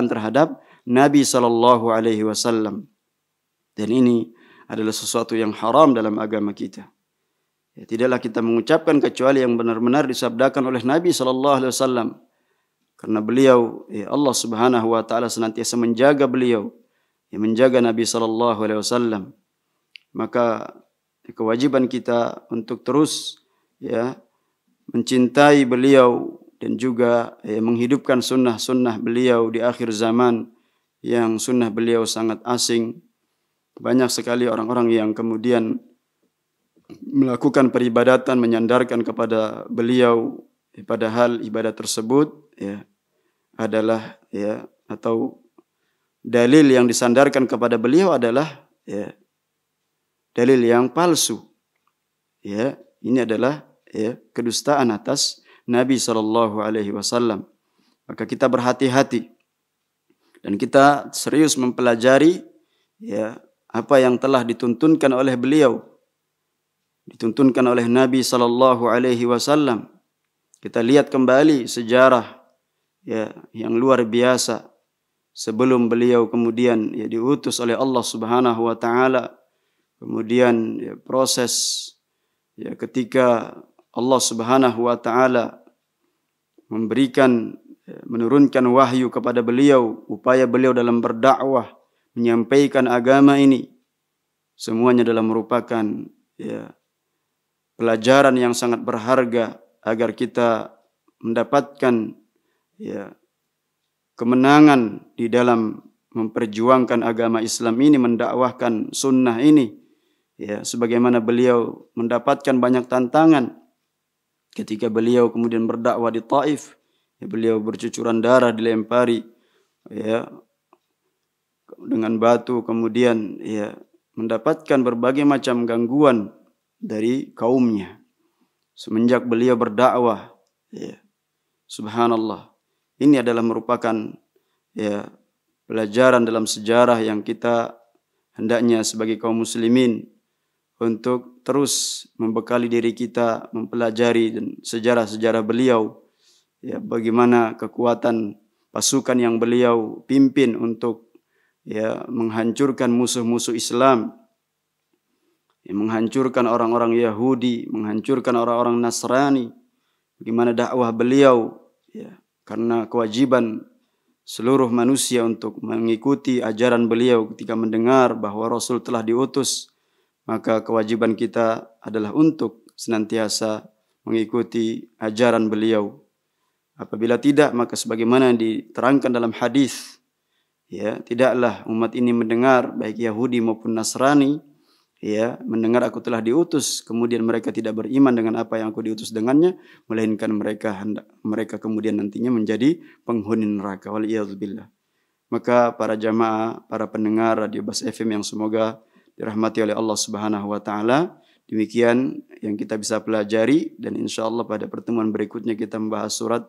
terhadap Nabi sallallahu alaihi wasallam. Dan ini adalah sesuatu yang haram dalam agama kita. Ya, tidaklah kita mengucapkan kecuali yang benar-benar disabdakan oleh Nabi sallallahu alaihi wasallam. Karena beliau ya Allah Subhanahu wa taala senantiasa menjaga beliau, ya menjaga Nabi sallallahu alaihi wasallam. Maka kewajiban kita untuk terus ya mencintai beliau dan juga menghidupkan sunnah-sunnah beliau di akhir zaman yang sunnah beliau sangat asing. Banyak sekali orang-orang yang kemudian melakukan peribadatan menyandarkan kepada beliau, padahal ibadat tersebut ya adalah ya atau dalil yang disandarkan kepada beliau adalah ya dalil yang palsu. Ya, ini adalah ya kedustaan atas Nabi sallallahu alaihi wasallam. Maka kita berhati-hati dan kita serius mempelajari ya apa yang telah dituntunkan oleh beliau, dituntunkan oleh Nabi sallallahu alaihi wasallam. Kita lihat kembali sejarah ya yang luar biasa sebelum beliau kemudian ya diutus oleh Allah Subhanahu wa taala. Kemudian ya, proses ya ketika Allah Subhanahu wa taala menurunkan wahyu kepada beliau, upaya beliau dalam berdakwah, menyampaikan agama ini, semuanya adalah merupakan ya pelajaran yang sangat berharga agar kita mendapatkan ya kemenangan di dalam memperjuangkan agama Islam ini, mendakwahkan sunnah ini. Ya, sebagaimana beliau mendapatkan banyak tantangan ketika beliau kemudian berdakwah di Taif, ya, beliau bercucuran darah, dilempari ya dengan batu, kemudian ya mendapatkan berbagai macam gangguan dari kaumnya semenjak beliau berdakwah. Ya, subhanallah. Ini adalah merupakan ya pelajaran dalam sejarah yang kita hendaknya sebagai kaum muslimin untuk terus membekali diri kita mempelajari dan sejarah-sejarah beliau, ya bagaimana kekuatan pasukan yang beliau pimpin untuk ya menghancurkan musuh-musuh Islam, ya, menghancurkan orang-orang Yahudi, menghancurkan orang-orang Nasrani. Bagaimana dakwah beliau, ya karena kewajiban seluruh manusia untuk mengikuti ajaran beliau ketika mendengar bahwa Rasul telah diutus, maka kewajiban kita adalah untuk senantiasa mengikuti ajaran beliau. Apabila tidak, maka sebagaimana yang diterangkan dalam hadis, ya tidaklah umat ini mendengar baik Yahudi maupun Nasrani, ya mendengar aku telah diutus, kemudian mereka tidak beriman dengan apa yang aku diutus dengannya, melainkan mereka kemudian nantinya menjadi penghuni neraka. Waliyadzubillah. Maka para jamaah, para pendengar Radio Bas FM yang semoga dirahmati oleh Allah Subhanahu wa taala, demikian yang kita bisa pelajari, dan insyaallah pada pertemuan berikutnya kita membahas surat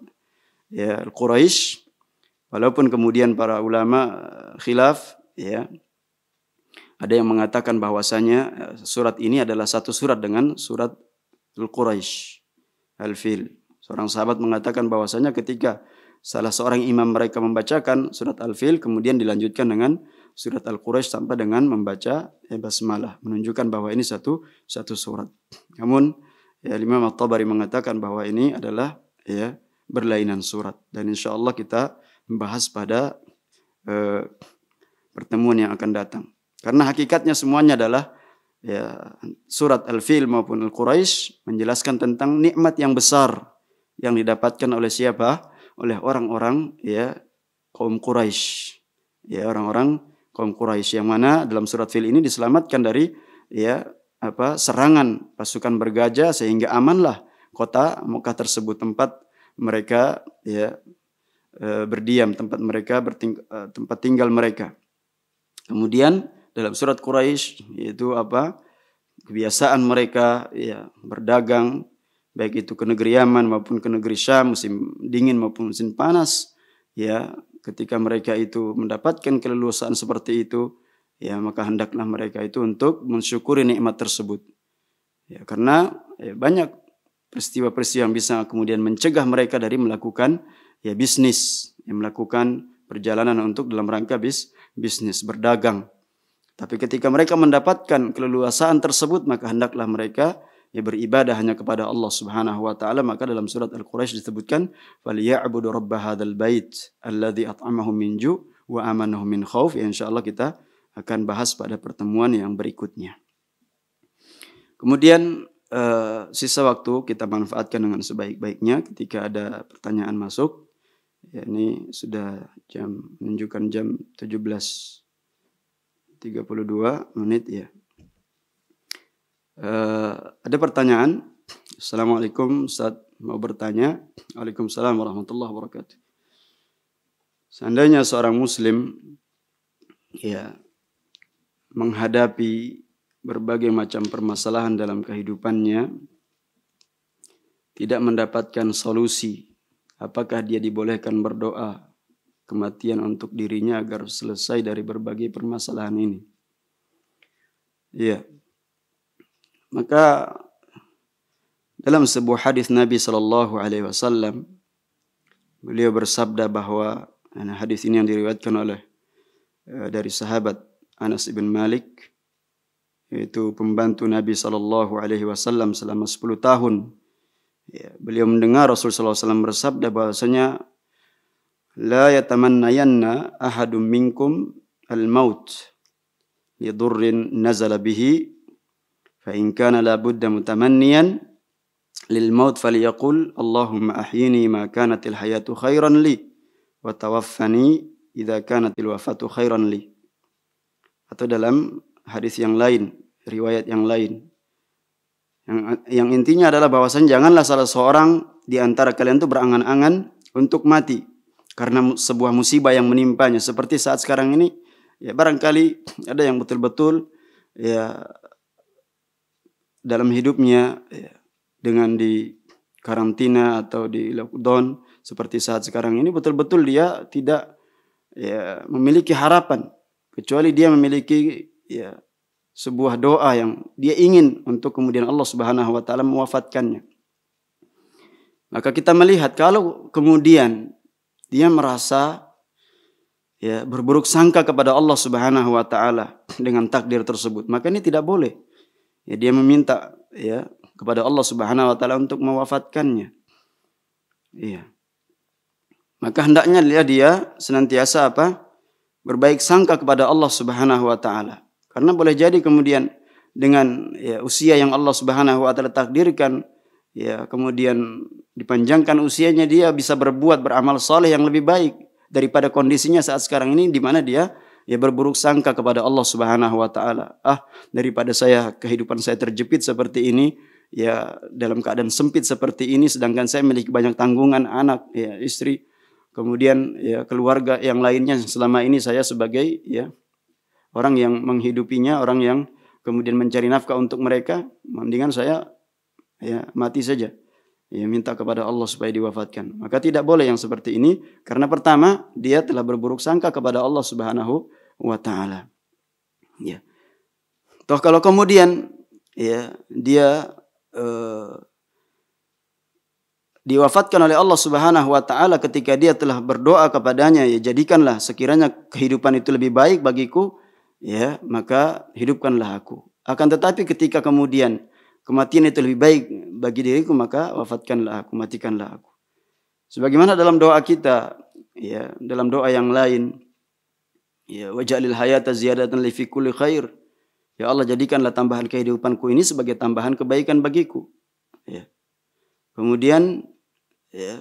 ya Al-Quraisy. Walaupun kemudian para ulama khilaf, ya ada yang mengatakan bahwasanya surat ini adalah satu surat dengan surat Al-Quraisy, Al-Fil. Seorang sahabat mengatakan bahwasanya ketika salah seorang imam mereka membacakan surat Al-Fil, kemudian dilanjutkan dengan surat Al-Quraisy sampai dengan membaca basmalah, menunjukkan bahwa ini satu surat. Namun ya, Imam At-Tabari mengatakan bahwa ini adalah ya berlainan surat, dan insyaallah kita membahas pada pertemuan yang akan datang. Karena hakikatnya semuanya adalah ya surat Al-Fil maupun Al-Quraisy menjelaskan tentang nikmat yang besar yang didapatkan oleh siapa? Oleh orang-orang ya kaum Quraisy. Ya orang-orang kaum Quraisy yang mana dalam surat Fil ini diselamatkan dari ya serangan pasukan bergajah, sehingga amanlah kota Mekah tersebut, tempat mereka ya berdiam, tempat mereka tempat tinggal mereka. Kemudian dalam surat Quraisy yaitu kebiasaan mereka ya berdagang, baik itu ke negeri Yaman maupun ke negeri Syam, musim dingin maupun musim panas. Ya, ketika mereka itu mendapatkan keleluasaan seperti itu, ya maka hendaklah mereka itu untuk mensyukuri nikmat tersebut. Ya, karena ya, banyak peristiwa-peristiwa yang bisa kemudian mencegah mereka dari melakukan ya bisnis, yang melakukan perjalanan untuk dalam rangka bisnis berdagang. Tapi ketika mereka mendapatkan keleluasaan tersebut, maka hendaklah mereka ya beribadah hanya kepada Allah Subhanahu wa taala. Maka dalam surat Al-Quraisy disebutkan falyabudu rabb hadzal bait alladzi at'amahum min ju' wa amanahum min khauf. Ya, insyaallah kita akan bahas pada pertemuan yang berikutnya. Kemudian sisa waktu kita manfaatkan dengan sebaik-baiknya. Ketika ada pertanyaan masuk, ya ini sudah menunjukkan jam 17.32 menit ya. Ada pertanyaan. Assalamualaikum Ustaz, mau bertanya. Waalaikumsalam warahmatullahi wabarakatuh. Seandainya seorang muslim ya menghadapi berbagai macam permasalahan dalam kehidupannya, tidak mendapatkan solusi, apakah dia dibolehkan berdoa kematian untuk dirinya agar selesai dari berbagai permasalahan ini? Ya. Maka dalam sebuah hadis Nabi SAW, beliau bersabda bahwa hadis ini yang diriwayatkan oleh dari sahabat Anas ibn Malik, yaitu pembantu Nabi SAW selama 10 tahun. Ya, beliau mendengar Rasulullah SAW bersabda bahwasanya la yatamannayanna ahadum minkum al-maut lidurrin nazala bihi fa in kana la budda mutamanniyan lil maut falyaqul Allahumma ahyini ma kanatil hayatu khairan li wa tawaffani idza kanatil wafatu khairan li. Atau dalam hadis yang lain, riwayat yang lain, yang intinya adalah bahwasanya janganlah salah seorang di antara kalian itu berangan-angan untuk mati karena sebuah musibah yang menimpanya, seperti saat sekarang ini. Ya barangkali ada yang betul-betul ya dalam hidupnya ya, dengan di karantina atau di lockdown seperti saat sekarang ini, betul-betul dia tidak ya memiliki harapan kecuali dia memiliki ya sebuah doa yang dia ingin untuk kemudian Allah Subhanahu wa taala mewafatkannya. Maka kita melihat kalau kemudian dia merasa ya berburuk sangka kepada Allah Subhanahu wa taala dengan takdir tersebut, maka ini tidak boleh. Ya, dia meminta ya kepada Allah Subhanahu wa taala untuk mewafatkannya. Iya. Maka hendaknya dia senantiasa apa? Berbaik sangka kepada Allah Subhanahu wa taala. Karena boleh jadi kemudian dengan ya, usia yang Allah Subhanahu wa taala takdirkan, ya kemudian dipanjangkan usianya, dia bisa berbuat beramal saleh yang lebih baik daripada kondisinya saat sekarang ini, di mana dia ya berburuk sangka kepada Allah Subhanahu wa taala. Daripada kehidupan saya terjepit seperti ini, ya dalam keadaan sempit seperti ini, sedangkan saya memiliki banyak tanggungan, anak, ya istri, kemudian ya keluarga yang lainnya, selama ini saya sebagai ya orang yang menghidupinya, orang yang kemudian mencari nafkah untuk mereka, mendingan saya ya mati saja. Ya minta kepada Allah supaya diwafatkan. Maka tidak boleh yang seperti ini, karena pertama dia telah berburuk sangka kepada Allah Subhanahu wa taala. Ya. Toh kalau kemudian ya dia diwafatkan oleh Allah Subhanahu wa taala ketika dia telah berdoa kepadanya, ya jadikanlah sekiranya kehidupan itu lebih baik bagiku, ya maka hidupkanlah aku. Akan tetapi ketika kemudian kematian itu lebih baik bagi diriku, maka wafatkanlah aku, matikanlah aku. Sebagaimana dalam doa kita, ya dalam doa yang lain, ya waj'alil hayata ziyadatan li fi kulli khair. Ya Allah, jadikanlah tambahan kehidupanku ini sebagai tambahan kebaikan bagiku. Ya. Kemudian ya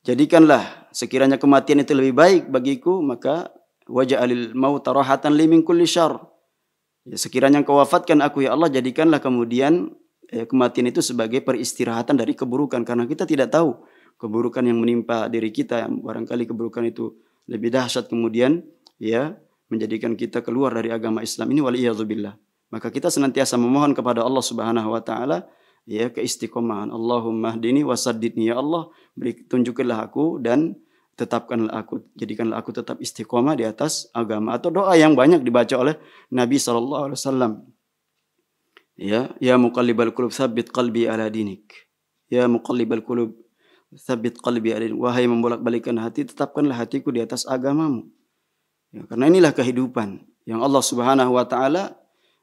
jadikanlah sekiranya kematian itu lebih baik bagiku, maka waj'alil mauta rahatan li min kulli syarr. Ya, sekiranya Engkau wafatkan aku ya Allah, jadikanlah kemudian kematian itu sebagai peristirahatan dari keburukan, karena kita tidak tahu keburukan yang menimpa diri kita, yang barangkali keburukan itu lebih dahsyat kemudian ya menjadikan kita keluar dari agama Islam ini, waliyadzubillah. Maka kita senantiasa memohon kepada Allah Subhanahu wa taala ya keistiqomahan. Allahumma hdini wasaddidni, ya Allah, tunjukkanlah aku dan tetapkanlah aku, jadikanlah aku tetap istiqomah di atas agama. Atau doa yang banyak dibaca oleh Nabi SAW. Ya muqallibal qulub tsabbit qalbi ala dinik. Ya muqallibal qulub tsabbit qalbi ala dinik. Wahai membolak-balikkan hati, tetapkanlah hatiku di atas agamamu. Ya, karena inilah kehidupan yang Allah Subhanahu wa taala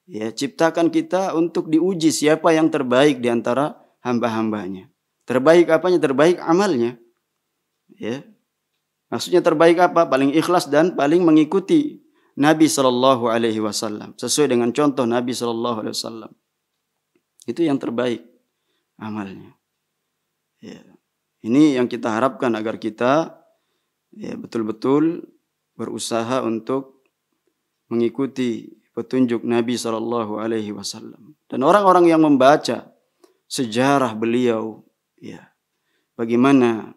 ya ciptakan kita untuk diuji siapa yang terbaik di antara hamba-hambanya. Terbaik apanya? Terbaik amalnya. Ya. Maksudnya terbaik apa? Paling ikhlas dan paling mengikuti Nabi sallallahu alaihi wasallam, sesuai dengan contoh Nabi sallallahu alaihi wasallam. Itu yang terbaik amalnya. Ya. Ini yang kita harapkan agar kita ya betul-betul berusaha untuk mengikuti petunjuk Nabi sallallahu alaihi wasallam. Dan orang-orang yang membaca sejarah beliau, ya, bagaimana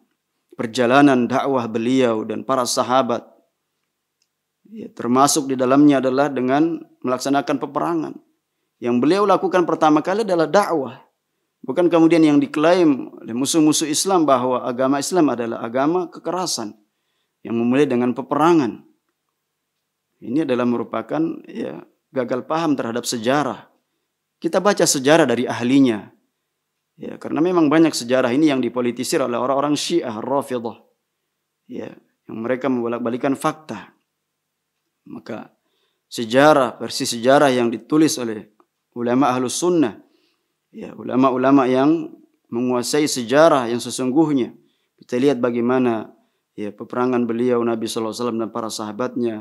perjalanan dakwah beliau dan para sahabat, ya, termasuk di dalamnya adalah dengan melaksanakan peperangan. Yang beliau lakukan pertama kali adalah dakwah. Bukan kemudian yang diklaim oleh musuh-musuh Islam bahwa agama Islam adalah agama kekerasan yang memulai dengan peperangan. Ini adalah merupakan ya gagal paham terhadap sejarah. Kita baca sejarah dari ahlinya. Ya, karena memang banyak sejarah ini yang dipolitisir oleh orang-orang Syiah Rafidhah. Ya, yang mereka membolak-balikan fakta. Maka versi sejarah yang ditulis oleh ulama Ahlus Sunnah, ya, ulama-ulama yang menguasai sejarah yang sesungguhnya. Kita lihat bagaimana ya peperangan beliau Nabi sallallahu alaihi wasallam dan para sahabatnya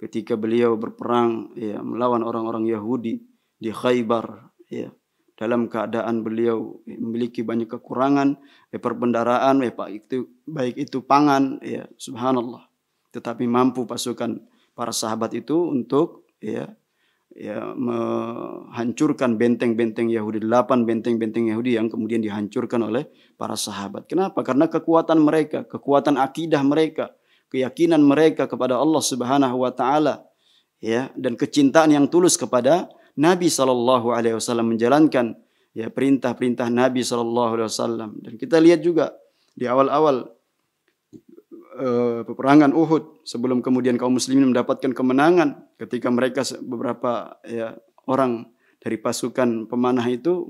ketika beliau berperang ya melawan orang-orang Yahudi di Khaybar, ya. Dalam keadaan beliau memiliki banyak kekurangan, perbendaraan, baik itu pangan, ya subhanallah. Tetapi mampu pasukan para sahabat itu untuk ya menghancurkan benteng-benteng Yahudi, 8 benteng-benteng Yahudi yang kemudian dihancurkan oleh para sahabat. Kenapa? Karena kekuatan mereka, kekuatan akidah mereka, keyakinan mereka kepada Allah Subhanahu wa taala, ya, dan kecintaan yang tulus kepada Nabi SAW menjalankan ya perintah-perintah Nabi SAW. Dan kita lihat juga di awal-awal peperangan Uhud, sebelum kemudian kaum muslimin mendapatkan kemenangan, ketika mereka beberapa ya orang dari pasukan pemanah itu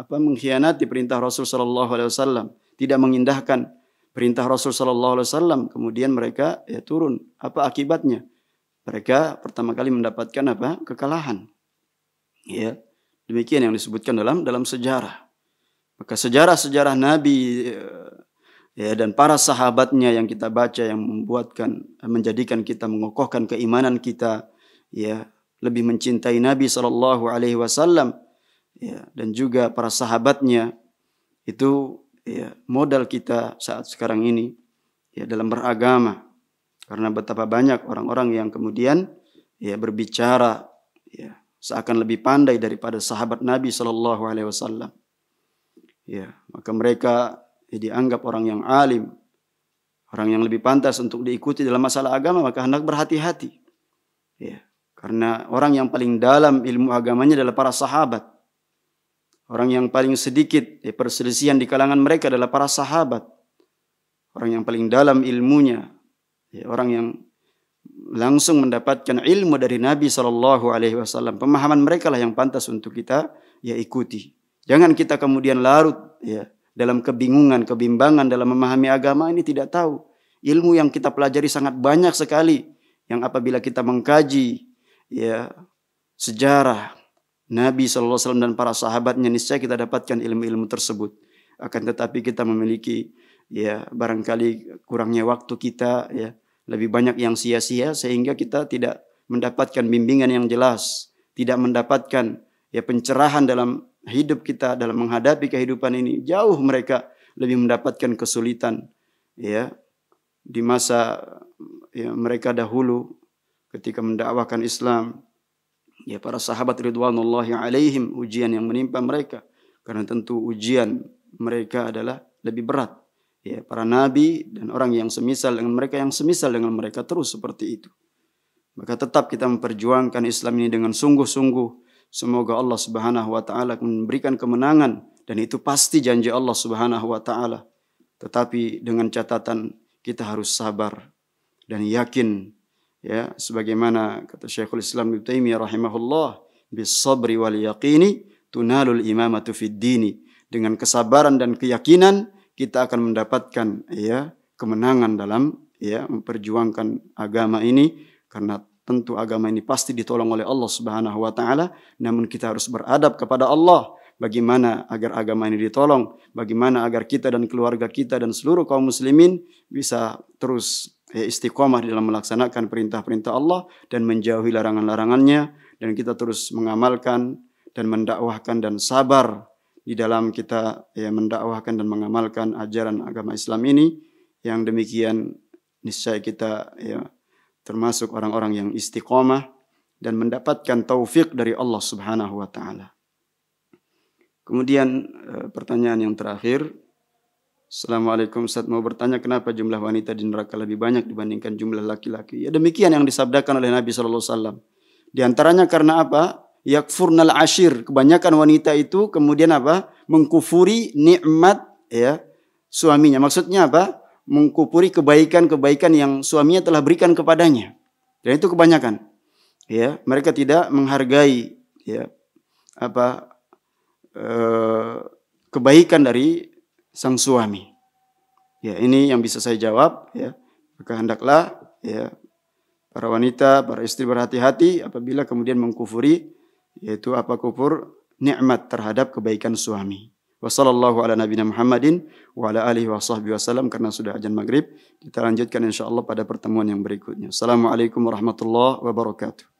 mengkhianati perintah Rasul SAW, tidak mengindahkan perintah Rasul SAW, kemudian mereka ya turun. Apa akibatnya? Mereka pertama kali mendapatkan kekalahan. Ya, demikian yang disebutkan dalam sejarah. Maka sejarah-sejarah Nabi ya dan para sahabatnya yang kita baca, yang menjadikan kita mengokohkan keimanan kita, ya, lebih mencintai Nabi SAW, ya, dan juga para sahabatnya, itu ya modal kita saat sekarang ini ya dalam beragama. Karena betapa banyak orang-orang yang kemudian ya berbicara ya seakan lebih pandai daripada sahabat Nabi SAW. Ya, maka mereka dianggap orang yang alim, orang yang lebih pantas untuk diikuti dalam masalah agama, maka hendak berhati-hati. Ya, karena orang yang paling dalam ilmu agamanya adalah para sahabat. Orang yang paling sedikit perselisihan di kalangan mereka adalah para sahabat. Orang yang paling dalam ilmunya, ya, orang yang langsung mendapatkan ilmu dari Nabi SAW. Pemahaman mereka lah yang pantas untuk kita ya ikuti. Jangan kita kemudian larut ya dalam kebingungan, kebimbangan dalam memahami agama ini, tidak tahu. Ilmu yang kita pelajari sangat banyak sekali, yang apabila kita mengkaji ya sejarah Nabi SAW dan para sahabatnya, niscaya kita dapatkan ilmu-ilmu tersebut. Akan tetapi kita memiliki ya barangkali kurangnya waktu kita, ya lebih banyak yang sia-sia, sehingga kita tidak mendapatkan bimbingan yang jelas, tidak mendapatkan ya pencerahan dalam hidup kita dalam menghadapi kehidupan ini. Jauh mereka lebih mendapatkan kesulitan ya di masa ya mereka dahulu ketika mendakwahkan Islam. Ya, para sahabat ridwanullahi alaihim, ujian yang menimpa mereka, karena tentu ujian mereka adalah lebih berat. Ya, para nabi dan orang yang semisal dengan mereka, yang semisal dengan mereka terus seperti itu. Maka tetap kita memperjuangkan Islam ini dengan sungguh-sungguh. Semoga Allah Subhanahu wa taala memberikan kemenangan, dan itu pasti janji Allah Subhanahu wa taala. Tetapi dengan catatan kita harus sabar dan yakin, ya, sebagaimana kata Syekhul Islam Ibnu Taimiyah rahimahullah, bis-sabri wal yaqini tunalul imamatu fid dini. Dengan kesabaran dan keyakinan kita akan mendapatkan ya kemenangan dalam ya memperjuangkan agama ini, karena tentu agama ini pasti ditolong oleh Allah Subhanahu wa taala. Namun kita harus beradab kepada Allah, bagaimana agar agama ini ditolong, bagaimana agar kita dan keluarga kita dan seluruh kaum muslimin bisa terus istiqomah dalam melaksanakan perintah-perintah Allah dan menjauhi larangan-larangannya, dan kita terus mengamalkan dan mendakwahkan dan sabar di dalam kita ya mendakwahkan dan mengamalkan ajaran agama Islam ini. Yang demikian niscaya kita ya termasuk orang-orang yang istiqomah dan mendapatkan taufik dari Allah Subhanahu wa taala. Kemudian pertanyaan yang terakhir. Assalamualaikum, Ustaz, mau bertanya kenapa jumlah wanita di neraka lebih banyak dibandingkan jumlah laki-laki? Ya demikian yang disabdakan oleh Nabi SAW. Di antaranya karena apa? Yakfurnal ashir. Kebanyakan wanita itu kemudian apa? Mengkufuri nikmat ya suaminya. Maksudnya apa? Mengkufuri kebaikan-kebaikan yang suaminya telah berikan kepadanya. Dan itu kebanyakan. Ya, mereka tidak menghargai ya kebaikan dari sang suami. Ya, ini yang bisa saya jawab ya. Maka hendaklah ya para wanita, para istri berhati-hati apabila kemudian mengkufuri, yaitu kufur nikmat terhadap kebaikan suami. Wassallallahu ala nabiyina Muhammadin wa ala alihi wa sahbihi wasallam. Karena sudah azan maghrib, kita lanjutkan insyaallah pada pertemuan yang berikutnya. Assalamualaikum warahmatullahi wabarakatuh.